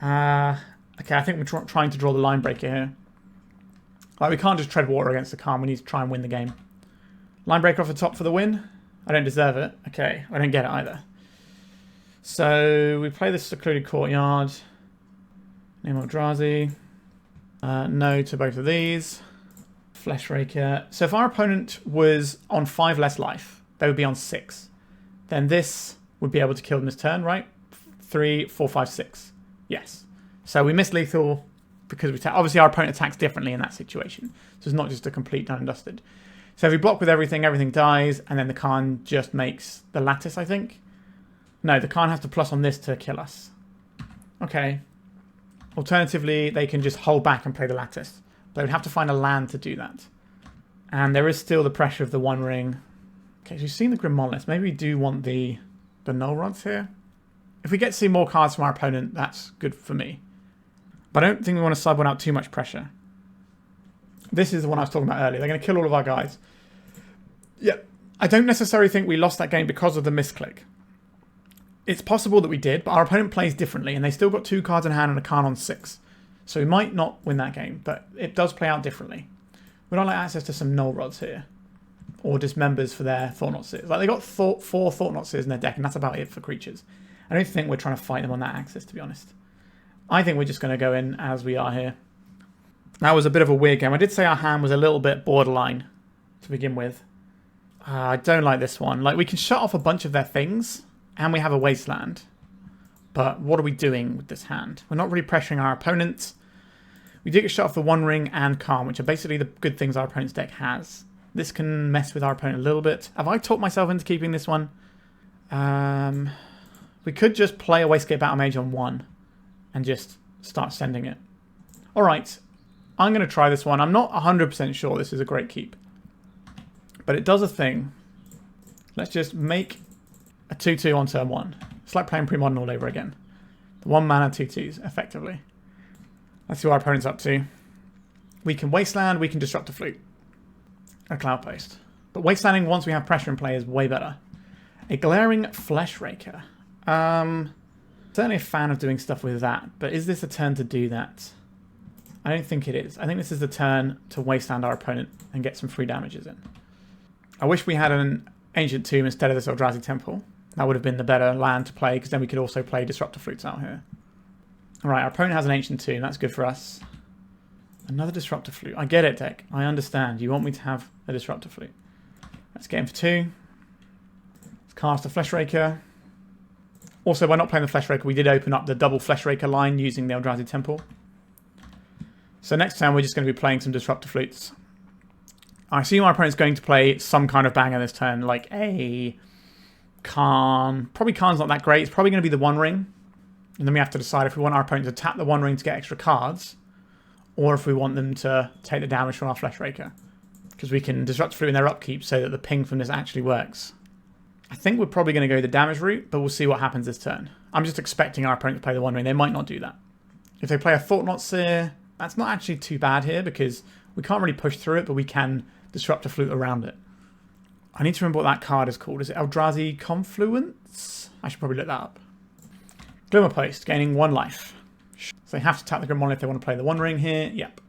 Speaker 1: Okay, I think we're trying to draw the Linebreaker here. Like, we can't just tread water against the Calm. We need to try and win the game. Linebreaker off the top for the win. I don't deserve it. Okay, I don't get it either. So we play this Secluded Courtyard. Name Eldrazi. No to both of these. Fleshraker. So if our opponent was on 5 less life, they would be on 6. Then this would be able to kill them this turn, right? 3, 4, 5, 6. Yes. So we miss lethal because we obviously our opponent attacks differently in that situation. So it's not just a complete done and dusted. So if we block with everything, everything dies, and then the Khan just makes the lattice, I think. No, the Khan has to plus on this to kill us. Okay. Alternatively, they can just hold back and play the lattice. They would have to find a land to do that. And there is still the pressure of the One Ring. Okay, so you've seen the Grim Monolith. Maybe we do want the Null Rods here. If we get to see more cards from our opponent, that's good for me. But I don't think we want to sub one out too much pressure. This is the one I was talking about earlier. They're going to kill all of our guys. Yeah, I don't necessarily think we lost that game because of the misclick. It's possible that we did, but our opponent plays differently, and they still got 2 cards in hand and a card on 6. So we might not win that game, but it does play out differently. We don't like access to some Null Rods here. Or Dismembers for their Thought-Knot Seers. Like, they got 4 Thought-Knot Seers in their deck, and that's about it for creatures. I don't think we're trying to fight them on that axis, to be honest. I think we're just going to go in as we are here. That was a bit of a weird game. I did say our hand was a little bit borderline to begin with. I don't like this one. Like, we can shut off a bunch of their things, and we have a Wasteland. But what are we doing with this hand? We're not really pressuring our opponent. We do get shut off the One Ring and Calm, which are basically the good things our opponent's deck has. This can mess with our opponent a little bit. Have I talked myself into keeping this one? We could just play a Wastescape Battlemage on 1 and just start sending it. Alright, I'm going to try this one. I'm not 100% sure this is a great keep. But it does a thing. Let's just make a 2-2 on turn 1. It's like playing pre-modern all over again. The 1 mana 2-2s, effectively. Let's see what our opponent's up to. We can Wasteland, we can Disruptor Flute. A Cloud Post. But Wastelanding once we have pressure in play is way better. A Glaring Fleshraker. Certainly a fan of doing stuff with that, but is this a turn to do that? I don't think it is. I think this is the turn to Wasteland our opponent and get some free damages in. I wish we had an Ancient Tomb instead of this Eldrazi Temple. That would have been the better land to play, because then we could also play Disruptor Flutes out here. Alright, our opponent has an Ancient Tomb. That's good for us. Another Disruptor Flute. I get it, deck. I understand. You want me to have a Disruptor Flute. Let's get him for 2. Let's cast a Fleshraker. Also, by not playing the Fleshraker, we did open up the double Fleshraker line using the Eldrazi Temple. So next turn, we're just going to be playing some Disruptor Flutes. I assume our opponent's going to play some kind of banger this turn, like a Karn. Probably Karn's not that great. It's probably going to be the One Ring. And then we have to decide if we want our opponent to tap the One Ring to get extra cards, or if we want them to take the damage from our Fleshraker. Because we can Disrupt Flute in their upkeep so that the ping from this actually works. I think we're probably going to go the damage route, but we'll see what happens this turn. I'm just expecting our opponent to play the One Ring. They might not do that. If they play a Thought-Knot Seer, that's not actually too bad here, because we can't really push through it, but we can Disrupt a Flute around it. I need to remember what that card is called. Is it Eldrazi Confluence? I should probably look that up. Glimmer Post, gaining 1 life. So they have to tap the Grim Monolith if they want to play the One Ring here. Yep.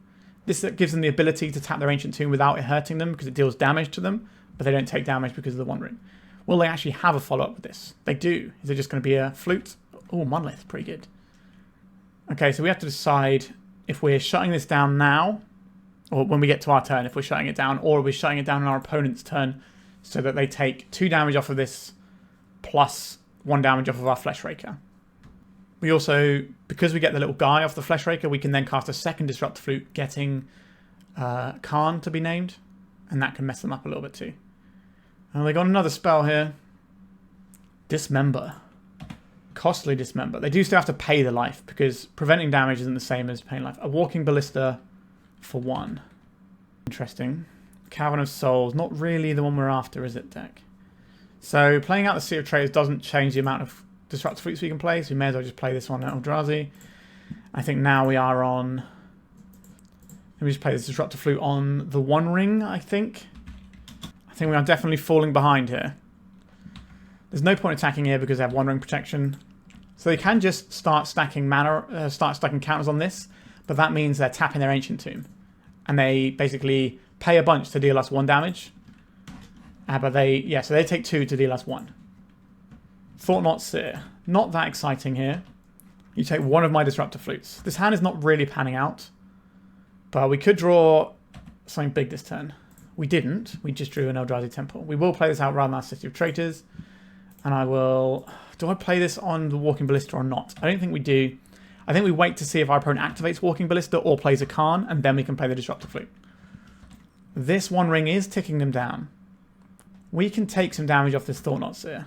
Speaker 1: This gives them the ability to tap their Ancient Tomb without it hurting them, because it deals damage to them, but they don't take damage because of the One Ring. Will they actually have a follow-up with this? They do. Is it just going to be a Flute? Oh, Monolith, pretty good. Okay, so we have to decide if we're shutting this down now, or when we get to our turn, if we're shutting it down, or are we shutting it down on our opponent's turn so that they take 2 damage off of this plus 1 damage off of our Fleshraker. We also, because we get the little guy off the Fleshraker, we can then cast a second Disruptor Flute, getting Karn to be named, and that can mess them up a little bit too. And they got another spell here. Dismember. costly Dismember. They do still have to pay the life because preventing damage isn't the same as paying life. A Walking Ballista for 1. Interesting. Cavern of Souls. Not really the one we're after, is it, deck? So playing out the City of Traitors doesn't change the amount of Disruptor Flutes we can play, so we may as well just play this one at Eldrazi. I think now we are on... Let me just play this Disruptor Flute on the One Ring, I think. I think we are definitely falling behind here. There's no point attacking here because they have One Ring protection. So they can just start stacking mana, start stacking counters on this, but that means they're tapping their Ancient Tomb. And they basically pay a bunch to deal us 1 damage. But so they take 2 to deal us 1. Thought-Knot Seer. Not that exciting here. You take 1 of my Disruptor Flutes. This hand is not really panning out. But we could draw something big this turn. We didn't. We just drew an Eldrazi Temple. We will play this out rather than City of Traitors. And I will... Do I play this on the Walking Ballista or not? I don't think we do. I think we wait to see if our opponent activates Walking Ballista or plays a Karn, and then we can play the Disruptor Flute. This One Ring is ticking them down. We can take some damage off this Thought-Knot Seer.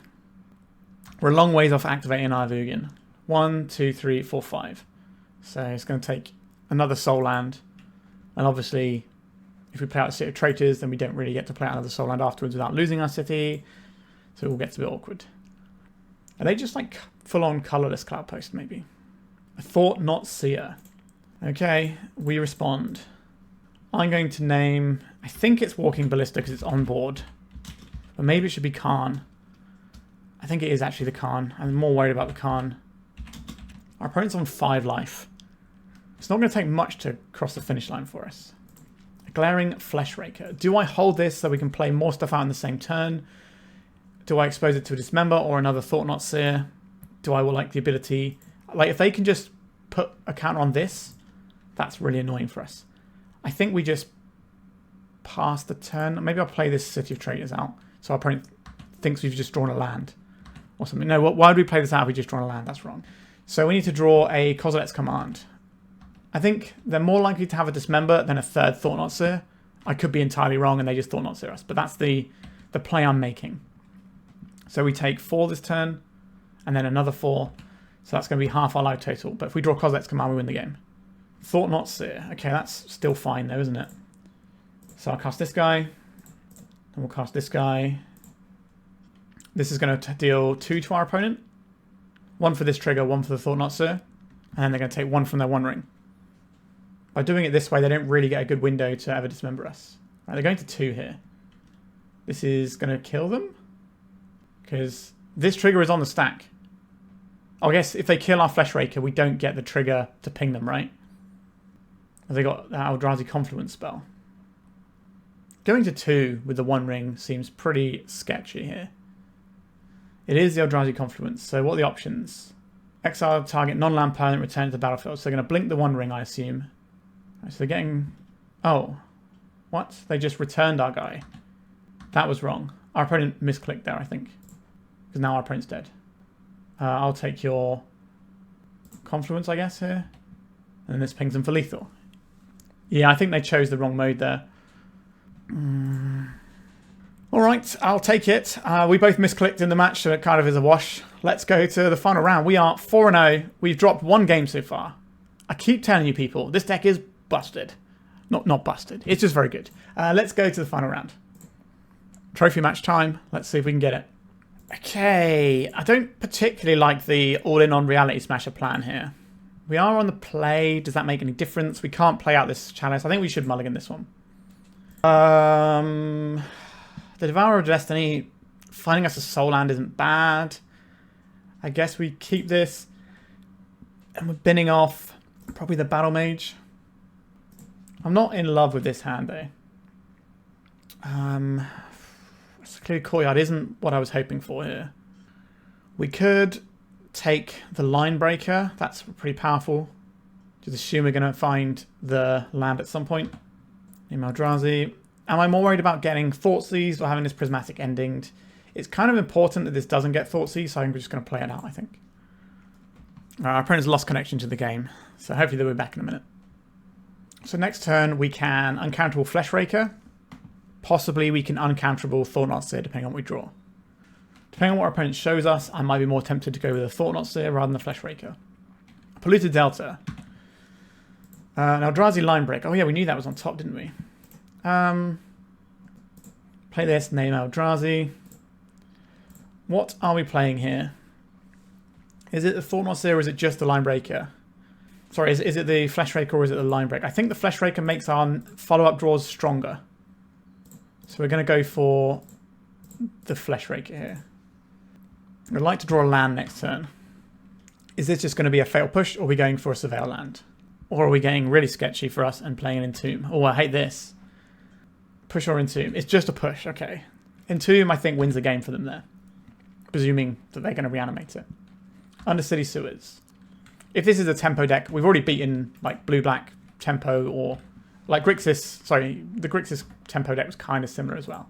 Speaker 1: We're a long ways off activating Eye of Ugin. 1, 2, 3, 4, 5. So it's going to take another Soul Land. And obviously, if we play out the City of Traitors, then we don't really get to play out another Soul Land afterwards without losing our city. So it all gets a bit awkward. Are they just like full-on colourless Cloud Post, maybe? A Thought-Knot Seer. Okay, we respond. I'm going to name... I think it's Walking Ballista because it's on board. But maybe it should be Karn. I think it is actually the Karn. I'm more worried about the Karn. Our opponent's on 5 life. It's not going to take much to cross the finish line for us. A Glaring Fleshraker. Do I hold this so we can play more stuff out in the same turn? Do I expose it to a Dismember or another Thought-Knot Seer? Do I like the ability... Like, if they can just put a counter on this, that's really annoying for us. I think we just pass the turn. Maybe I'll play this City of Traitors out. So our opponent thinks we've just drawn a land or something. No, why would we play this out if we just drawn a land? That's wrong. So we need to draw a Kozilek's Command. I think they're more likely to have a Dismember than a third Thought-Knot Seer. I could be entirely wrong and they just Thought-Knot Seer us. But that's the play I'm making. So we take 4 this turn and then another 4. So that's going to be half our life total. But if we draw Kozilek's Command, we win the game. Thought-Knot Seer. Okay, that's still fine though, isn't it? So I'll cast this guy. And we'll cast this guy. This is going to deal 2 to our opponent. 1 for this trigger, 1 for the Thought-Knot Seer. And then they're going to take 1 from their One Ring. By doing it this way, they don't really get a good window to ever Dismember us. Right, they're going to 2 here. This is going to kill them. Because this trigger is on the stack. I guess if they kill our Fleshraker, we don't get the trigger to ping them, right? They got that Eldrazi Confluence spell. Going to 2 with the One Ring seems pretty sketchy here. It is the Eldrazi Confluence, so what are the options? Exile target non-land permanent, return to the battlefield. So they're going to blink the One Ring, I assume. Right, so they're getting... Oh. What? They just returned our guy. That was wrong. Our opponent misclicked there, I think. Because now our opponent's dead. I'll take your Confluence, I guess, here. And then this pings them for lethal. Yeah, I think they chose the wrong mode there. Alright, I'll take it. We both misclicked in the match, so it kind of is a wash. Let's go to the final round. We are 4-0. We've dropped 1 game so far. I keep telling you people, this deck is busted. Not busted. It's just very good. Let's go to the final round. Trophy match time. Let's see if we can get it. Okay, I don't particularly like the all-in on Reality Smasher plan here. We are on the play. Does that make any difference? We can't play out this Chalice. I think we should mulligan this one. The Devourer of Destiny, finding us a Soul Land isn't bad. I guess we keep this. And we're binning off probably the Battlemage. I'm not in love with this hand though. Secluded Courtyard isn't what I was hoping for here. We could take the Linebreaker. That's pretty powerful. Just assume we're going to find the land at some point. In Eldrazi. Am I more worried about getting Thoughtseized or having this prismatic ending? It's kind of important that this doesn't get Thoughtseized, so I'm just going to play it out, I think. Our opponent's lost connection to the game, so hopefully they'll be back in a minute. So next turn we can uncounterable Fleshraker. Possibly we can uncounterable Thought-Knot Seer, depending on what we draw. Depending on what our opponent shows us, I might be more tempted to go with a Thought-Knot Seer rather than the Fleshraker. Polluted Delta. Now, Eldrazi Linebreaker. Oh yeah, we knew that was on top, didn't we? Play this, name Eldrazi. What are we playing here? Is it the Thought-Knot Seer or is it just the Linebreaker? Sorry, is it the Fleshraker or is it the Linebreaker? I think the Fleshraker makes our follow-up draws stronger. So we're going to go for the Fleshraker here. I'd like to draw a land next turn. Is this just going to be a fatal push, or are we going for a Surveil land? Or are we getting really sketchy for us and playing an Entomb? Oh, I hate this. Push or Entomb? It's just a push, okay. Entomb, I think, wins the game for them there. Presuming that they're going to reanimate it. Undercity Sewers. If this is a tempo deck, we've already beaten like blue-black tempo, or like Grixis. Sorry, the Grixis tempo deck was kind of similar as well.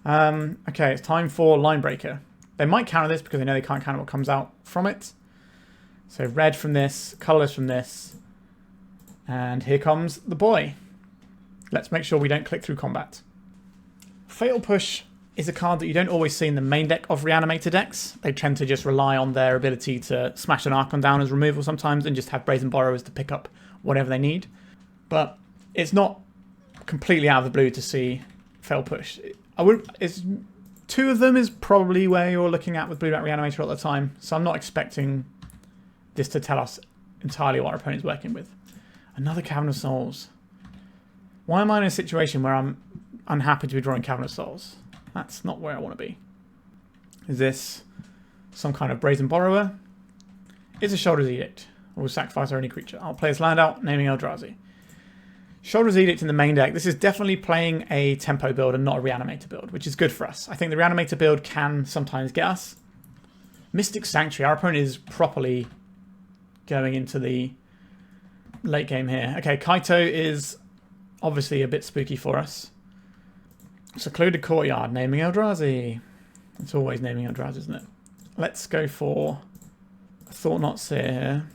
Speaker 1: Okay, it's time for Linebreaker. They might counter this because they know they can't counter what comes out from it. So red from this, colourless from this. And here comes the boy. Let's make sure we don't click through combat. Fatal Push is a card that you don't always see in the main deck of Reanimator decks. They tend to just rely on their ability to smash an Archon down as removal sometimes and just have Brazen Borrowers to pick up whatever they need. But it's not completely out of the blue to see Fatal Push. Two of them is probably where you're looking at with Blue-Black Reanimator all the time, so I'm not expecting this to tell us entirely what our opponent's working with. Another Cavern of Souls. Why am I in a situation where I'm unhappy to be drawing Cavern of Souls? That's not where I want to be. Is this some kind of Brazen Borrower? It's a Shoulder's Edict. We'll sacrifice our only creature. I'll play this land out, naming Eldrazi. Shoulder's Edict in the main deck. This is definitely playing a tempo build and not a Reanimator build, which is good for us. I think the Reanimator build can sometimes get us. Mystic Sanctuary. Our opponent is properly going into the late game here. Okay, Kaito is obviously a bit spooky for us. Secluded Courtyard, naming Eldrazi. It's always naming Eldrazi, isn't it? Let's go for a Thought-Knot Seer here.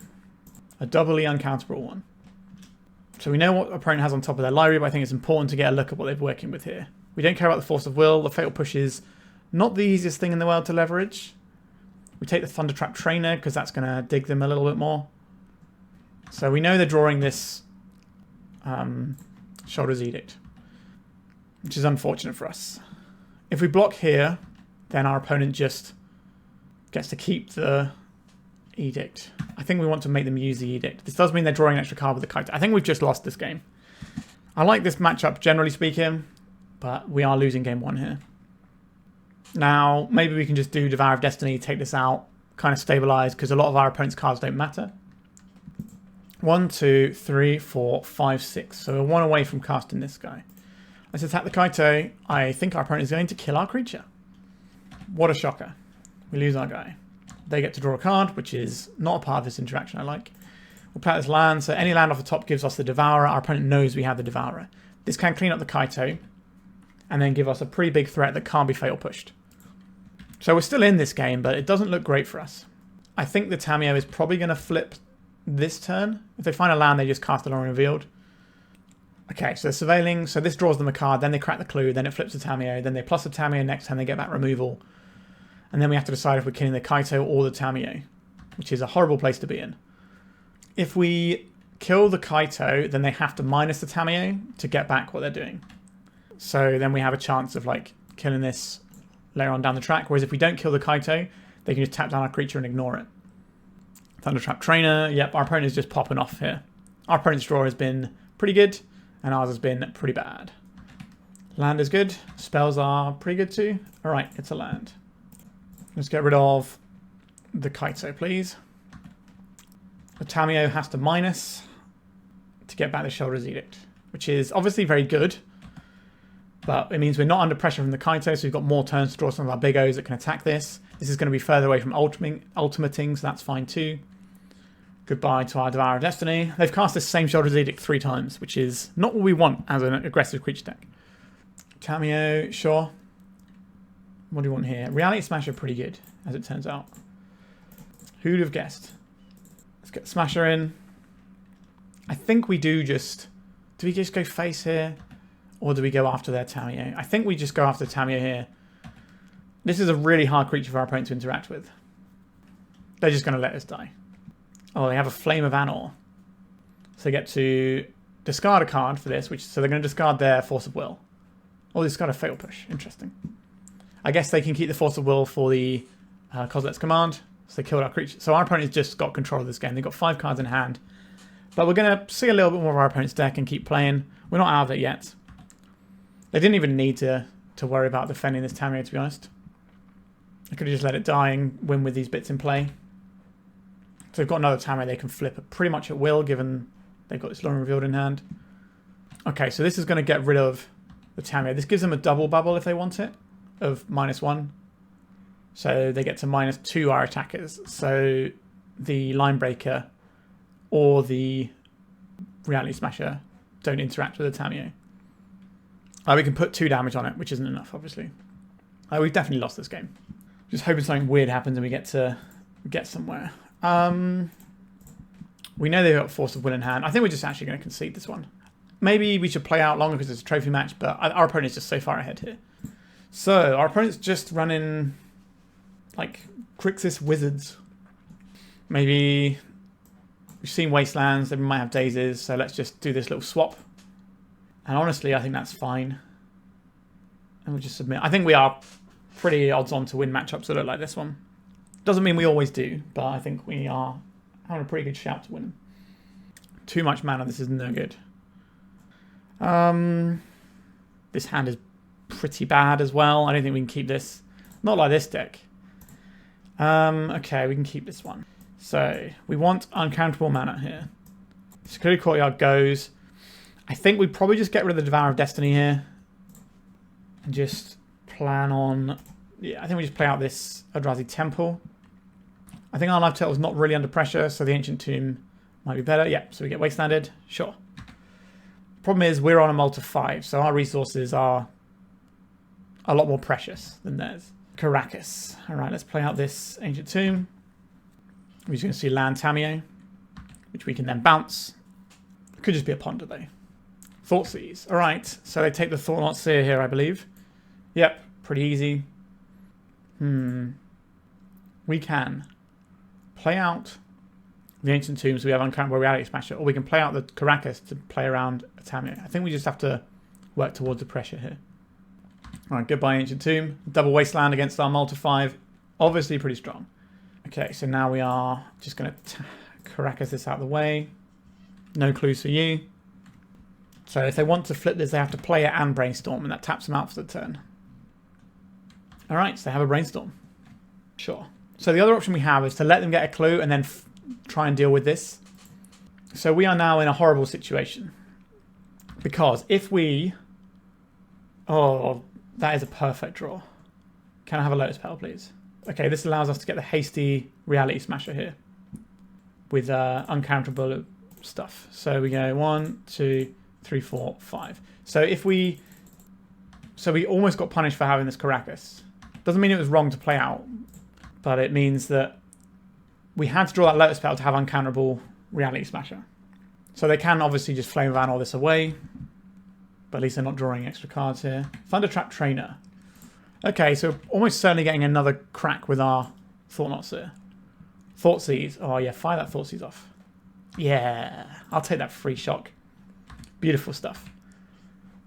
Speaker 1: A doubly uncounterable one. So we know what our opponent has on top of their library, but I think it's important to get a look at what they're working with here. We don't care about the Force of Will. The Fatal Push is not the easiest thing in the world to leverage. We take the Thundertrap Trainer because that's going to dig them a little bit more. So we know they're drawing this Shoulder's Edict, which is unfortunate for us. If we block here, then our opponent just gets to keep the Edict. I think we want to make them use the Edict. This does mean they're drawing an extra card with the Kaito. I think we've just lost this game. I like this matchup, generally speaking, but we are losing game one here. Now, maybe we can just do Devourer of Destiny, take this out, kind of stabilize, because a lot of our opponent's cards don't matter. 1, 2, 3, 4, 5, 6. So we're one away from casting this guy. Let's attack the Kaito. I think our opponent is going to kill our creature. What a shocker. We lose our guy. They get to draw a card, which is not a part of this interaction I like. We'll play out this land, so any land off the top gives us the Devourer. Our opponent knows we have the Devourer. This can clean up the Kaito, and then give us a pretty big threat that can't be fatal pushed. So we're still in this game, but it doesn't look great for us. I think the Tamiyo is probably going to flip this turn. If they find a land, they just cast it on revealed. Okay, so they're surveilling, so this draws them a card, then they crack the clue, then it flips the Tamiyo, then they plus the Tamiyo next time they get back removal. And then we have to decide if we're killing the Kaito or the Tamiyo, which is a horrible place to be in. If we kill the Kaito, then they have to minus the Tamiyo to get back what they're doing. So then we have a chance of like killing this later on down the track. Whereas if we don't kill the Kaito, they can just tap down our creature and ignore it. Thundertrap Trainer. Yep, our opponent is just popping off here. Our opponent's draw has been pretty good, and ours has been pretty bad. Land is good. Spells are pretty good too. Alright, it's a land. Let's get rid of the Kaito, please. The Tamiyo has to minus to get back the Shoulder's Edict, which is obviously very good, but it means we're not under pressure from the Kaito, so we've got more turns to draw some of our big O's that can attack this. This is going to be further away from ultimating, so that's fine too. Goodbye to our Devourer of Destiny. They've cast this same Shoulder's Edict 3 times, which is not what we want as an aggressive creature deck. Tamiyo, sure. What do you want here? Reality Smasher pretty good, as it turns out. Who'd have guessed? Let's get Smasher in. I think we do just... Do we just go face here? Or do we go after their Tamiyo? I think we just go after Tamiyo here. This is a really hard creature for our opponent to interact with. They're just going to let us die. Oh, they have a Flame of Anor. So they get to discard a card for this, so they're going to discard their Force of Will. Oh, discard a Fatal Push. Interesting. I guess they can keep the Force of Will for the Kozilek's command. So they killed our creature. So our opponent's just got control of this game. They've got 5 cards in hand. But we're going to see a little bit more of our opponent's deck and keep playing. We're not out of it yet. They didn't even need to worry about defending this Tamiyo, to be honest. I could have just let it die and win with these bits in play. So they've got another Tamiyo they can flip pretty much at will, given they've got this Lauren Revealed in hand. Okay, so this is going to get rid of the Tamiyo. This gives them a double bubble if they want it, of -1. So they get to -2 our attackers. So the Linebreaker or the Reality Smasher don't interact with the Tamiyo. We can put 2 damage on it, which isn't enough, obviously. We've definitely lost this game. Just hoping something weird happens and we get to get somewhere. We know they've got Force of Will in hand. I think we're just actually going to concede this one. Maybe we should play out longer because it's a trophy match, but our opponent is just so far ahead here. So our opponent's just running like Grixis Wizards. Maybe we've seen Wastelands, they might have Daisies, so let's just do this little swap. And honestly, I think that's fine. And we'll just submit. I think we are pretty odds on to win matchups that look like this one. Doesn't mean we always do, but I think we are having a pretty good shout to win them. Too much mana, this is no good. This hand is pretty bad as well. I don't think we can keep this. Not like this deck. Okay, we can keep this one. So, we want uncountable mana here. Secluded Courtyard goes. I think we probably just get rid of the Devourer of Destiny here. And just plan on... Yeah, I think we just play out this Eldrazi Temple. I think our Life Total is not really under pressure, so the Ancient Tomb might be better. Yeah, so we get Wastelanded. Sure. Problem is, we're on a multi 5, so our resources are a lot more precious than theirs. Karakas. Alright, let's play out this Ancient Tomb. We're just going to see land Tamiyo, which we can then bounce. It could just be a Ponder, though. Thoughtseize. Alright, so they take the Thought-Knot Seer here, I believe. Yep, pretty easy. We can play out the Ancient Tombs, so we have Uncountable Reality Smasher, or we can play out the Karakas to play around a Tamiyo. I think we just have to work towards the pressure here. Alright, goodbye Ancient Tomb. Double Wasteland against our multi 5. Obviously pretty strong. Okay, so now we are just going to Karakas this out of the way. No clues for you. So if they want to flip this, they have to play it and Brainstorm, and that taps them out for the turn. Alright, so they have a Brainstorm. Sure. So the other option we have is to let them get a clue and then try and deal with this. So we are now in a horrible situation. Because if we... Oh, that is a perfect draw. Can I have a Lotus Petal, please? Okay, this allows us to get the hasty Reality Smasher here. With uncounterable stuff. So we go 1, 2, 3, 4, 5. So if we... So we almost got punished for having this Karakas. Doesn't mean it was wrong to play out. But it means that we had to draw that Lotus Petal to have uncounterable Reality Smasher. So they can obviously just Flame of Anor this away. But at least they're not drawing extra cards here. Thundertrap Trainer. Okay, so almost certainly getting another crack with our Thought-Knot Seer. Thoughtseize. Oh yeah, fire that Thoughtseize off. Yeah, I'll take that free shock. Beautiful stuff.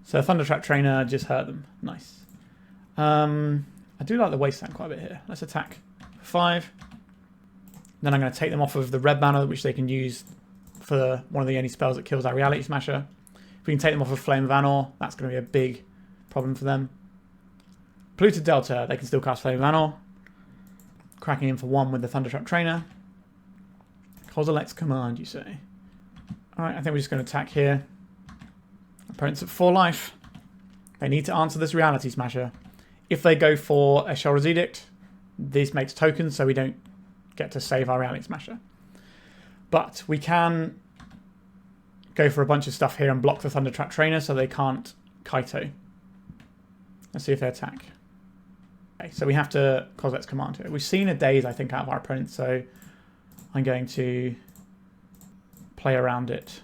Speaker 1: So Thundertrap Trainer just hurt them. Nice. I do like the Wasteland quite a bit here. Let's attack 5. Then I'm going to take them off of the red mana, which they can use for one of the only spells that kills our Reality Smasher. If we can take them off of Flame of Anor, that's going to be a big problem for them. Polluted Delta, they can still cast Flame of Anor. Cracking in for 1 with the Thundertrap Trainer. Kozilek's command, you say. Alright, I think we're just going to attack here. Opponent's at 4 life. They need to answer this Reality Smasher. If they go for a Shoulder's Edict, this makes tokens, so we don't get to save our Reality Smasher. But we can go for a bunch of stuff here and block the Thundertrap Trainer so they can't Kaito. Let's see if they attack. Okay, so we have to Kozilek's command here. We've seen a Daze, I think, out of our opponent, so I'm going to play around it.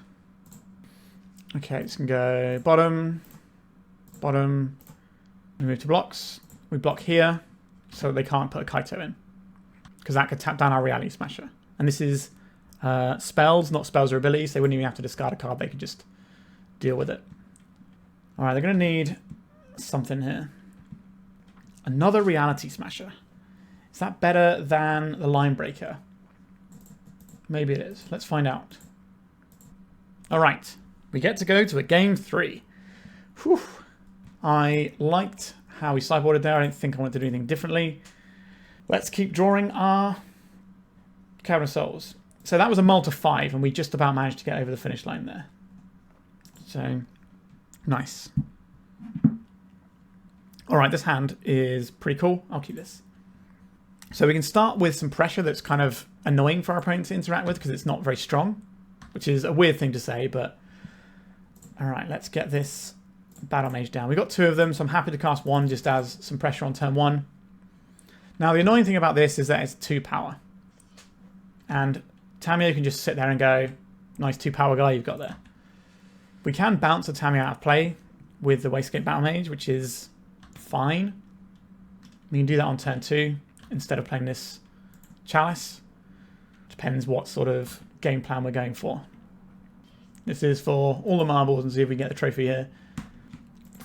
Speaker 1: Okay, this can go bottom, bottom. We move to blocks. We block here. so they can't put a Kaito in, because that could tap down our Reality Smasher. And this is spells, not spells or abilities. They wouldn't even have to discard a card. They could just deal with it. All right, they're going to need something here. Another Reality Smasher. Is that better than the Linebreaker? Maybe it is. Let's find out. All right, we get to go to a game 3. Whew. I liked how we sideboarded there. I don't think I wanted to do anything differently. Let's keep drawing our Cavern of Souls. So that was a mull to 5, and we just about managed to get over the finish line there. So, nice. All right, this hand is pretty cool. I'll keep this. So we can start with some pressure that's kind of annoying for our opponent to interact with because it's not very strong, which is a weird thing to say, but all right, let's get this Battlemage down. We've got 2 of them, so I'm happy to cast 1 just as some pressure on turn 1. Now, the annoying thing about this is that it's 2 power. And Tamiyo can just sit there and go, nice 2 power guy you've got there. We can bounce a Tamiyo out of play with the Wastescape Battlemage, which is fine. We can do that on turn 2 instead of playing this Chalice. Depends what sort of game plan we're going for. This is for all the marbles and see if we get the trophy here.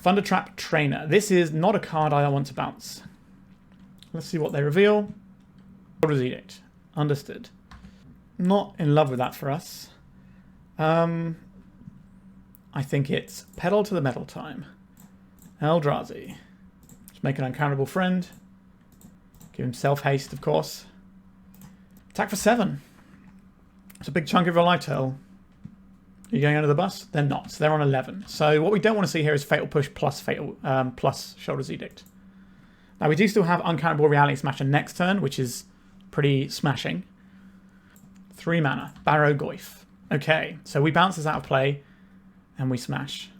Speaker 1: Thundertrap Trainer. This is not a card I want to bounce. Let's see what they reveal. Eldrazi Edict. Understood. Not in love with that for us. I think it's Pedal to the Metal time. Eldrazi. Just make an uncounterable friend. Give him self-haste, of course. Attack for 7. It's a big chunk of your life total. Are you going under the bus? They're not. So they're on 11. So what we don't want to see here is Fatal Push plus plus Shoulder's Edict. Now we do still have Uncountable Reality Smasher next turn, which is pretty smashing. 3 mana. Barrow Goyf. Okay, so we bounce this out of play and we smash.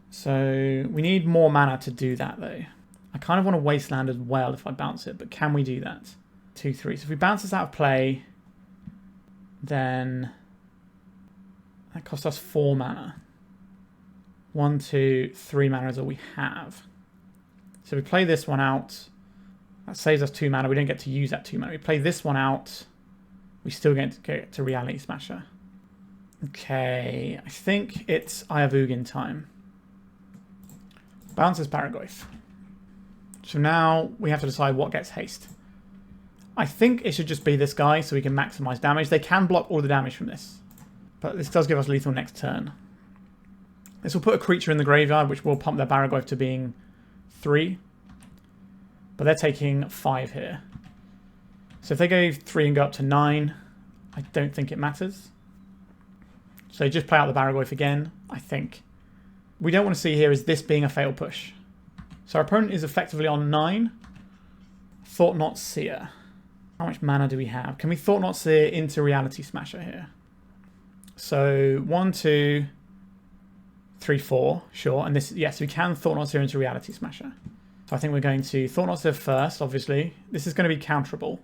Speaker 1: So we need more mana to do that though. I kind of want to Wasteland as well if I bounce it, but can we do that? 2, 3. So if we bounce this out of play, then that costs us 4 mana. 1, 2, 3 mana is all we have. So we play this one out. That saves us 2 mana. We don't get to use that 2 mana. We play this one out. We still get to Reality Smasher. Okay, I think it's Eye of Ugin time. Bounces Paragoyf. So now we have to decide what gets haste. I think it should just be this guy so we can maximize damage. They can block all the damage from this. But this does give us lethal next turn. This will put a creature in the graveyard, which will pump their Paragoyf to being 3. But they're taking 5 here. So if they go 3 and go up to 9, I don't think it matters. So just play out the Paragoyf again, I think. We don't want to see here is this being a fatal push. So our opponent is effectively on 9. Thought-Knot Seer. How much mana do we have? Can we Thought-Knot Seer into Reality Smasher here? So 1, 2, 3, 4. Sure. And this, yes, we can Thought-Knot Seer into Reality Smasher. So I think we're going to Thought-Knot Seer first, obviously. This is going to be counterable,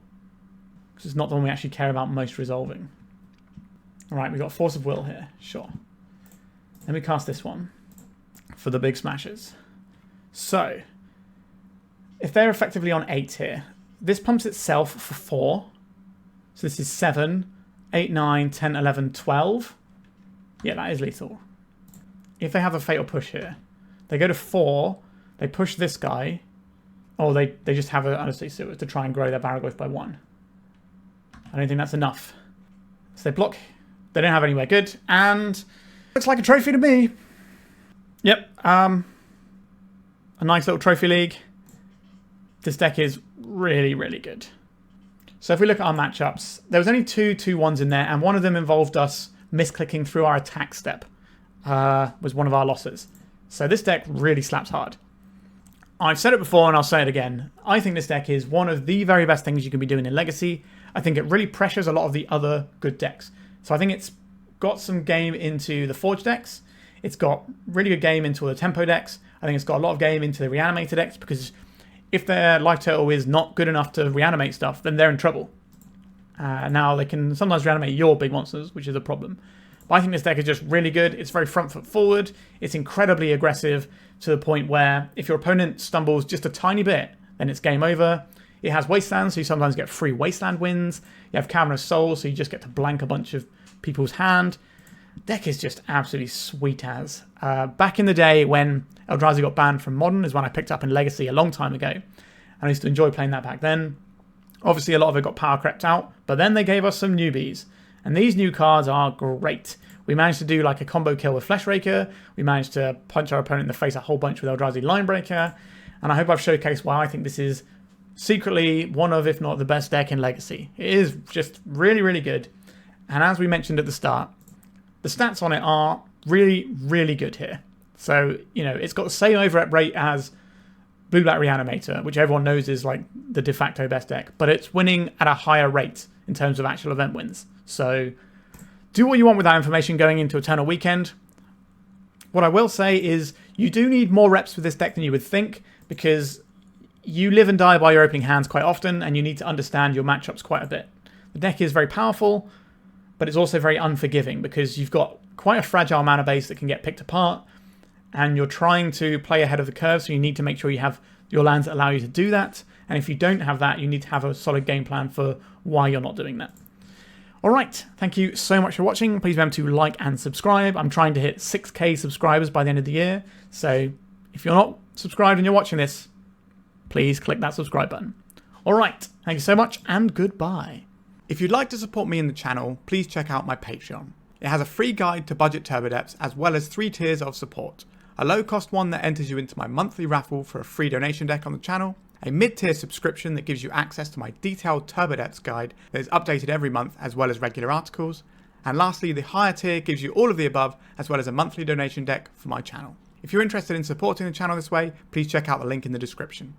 Speaker 1: because it's not the one we actually care about most resolving. Alright, we've got Force of Will here. Sure. Then we cast this one for the big smashes. So, if they're effectively on 8 here, this pumps itself for 4. So this is 7, 8, 9, 10, 11, 12. Yeah, that is lethal. If they have a fatal push here, they go to 4, they push this guy, or they just have a Undersea Sewer to try and grow their Paragoyf by 1. I don't think that's enough. So they block. They don't have anywhere good, and looks like a trophy to me. Yep, a nice little trophy league. This deck is really, really good. So if we look at our matchups, there was only 2 2-1s in there, and one of them involved us misclicking through our attack step. Was one of our losses. So this deck really slaps hard. I've said it before and I'll say it again. I think this deck is one of the very best things you can be doing in Legacy. I think it really pressures a lot of the other good decks. So I think it's got some game into the Forge decks. It's got really good game into the Tempo decks. I think it's got a lot of game into the Reanimator decks, because if their life total is not good enough to reanimate stuff, then they're in trouble. Now, they can sometimes reanimate your big monsters, which is a problem. But I think this deck is just really good. It's very front foot forward. It's incredibly aggressive to the point where if your opponent stumbles just a tiny bit, then it's game over. It has Wasteland, so you sometimes get free Wasteland wins. You have Cavern of Souls, so you just get to blank a bunch of people's hand. Deck is just absolutely sweet as. Back in the day when Eldrazi got banned from Modern is when I picked up in Legacy a long time ago. And I used to enjoy playing that back then. Obviously, a lot of it got power crept out, but then they gave us some newbies. And these new cards are great. We managed to do like a combo kill with Fleshraker. We managed to punch our opponent in the face a whole bunch with Eldrazi Linebreaker. And I hope I've showcased why I think this is secretly one of, if not the best deck in Legacy. It is just really, really good. And as we mentioned at the start, the stats on it are really, really good here. So, you know, it's got the same overrep rate as Blue Black Reanimator, which everyone knows is like the de facto best deck, but it's winning at a higher rate in terms of actual event wins. So do what you want with that information going into Eternal Weekend. What I will say is you do need more reps with this deck than you would think, because you live and die by your opening hands quite often, and you need to understand your matchups quite a bit. The deck is very powerful, but it's also very unforgiving because you've got quite a fragile mana base that can get picked apart, and you're trying to play ahead of the curve, so you need to make sure you have your lands that allow you to do that. And if you don't have that, you need to have a solid game plan for why you're not doing that. Alright, thank you so much for watching. Please remember to like and subscribe. I'm trying to hit 6k subscribers by the end of the year, so if you're not subscribed and you're watching this, please click that subscribe button. Alright, thank you so much and goodbye. If you'd like to support me in the channel, please check out my Patreon. It has a free guide to budget turbo depths as well as 3 tiers of support. A low cost one that enters you into my monthly raffle for a free donation deck on the channel, a mid-tier subscription that gives you access to my detailed turbo depths guide that is updated every month as well as regular articles, and lastly the higher tier gives you all of the above as well as a monthly donation deck for my channel. If you're interested in supporting the channel this way, please check out the link in the description.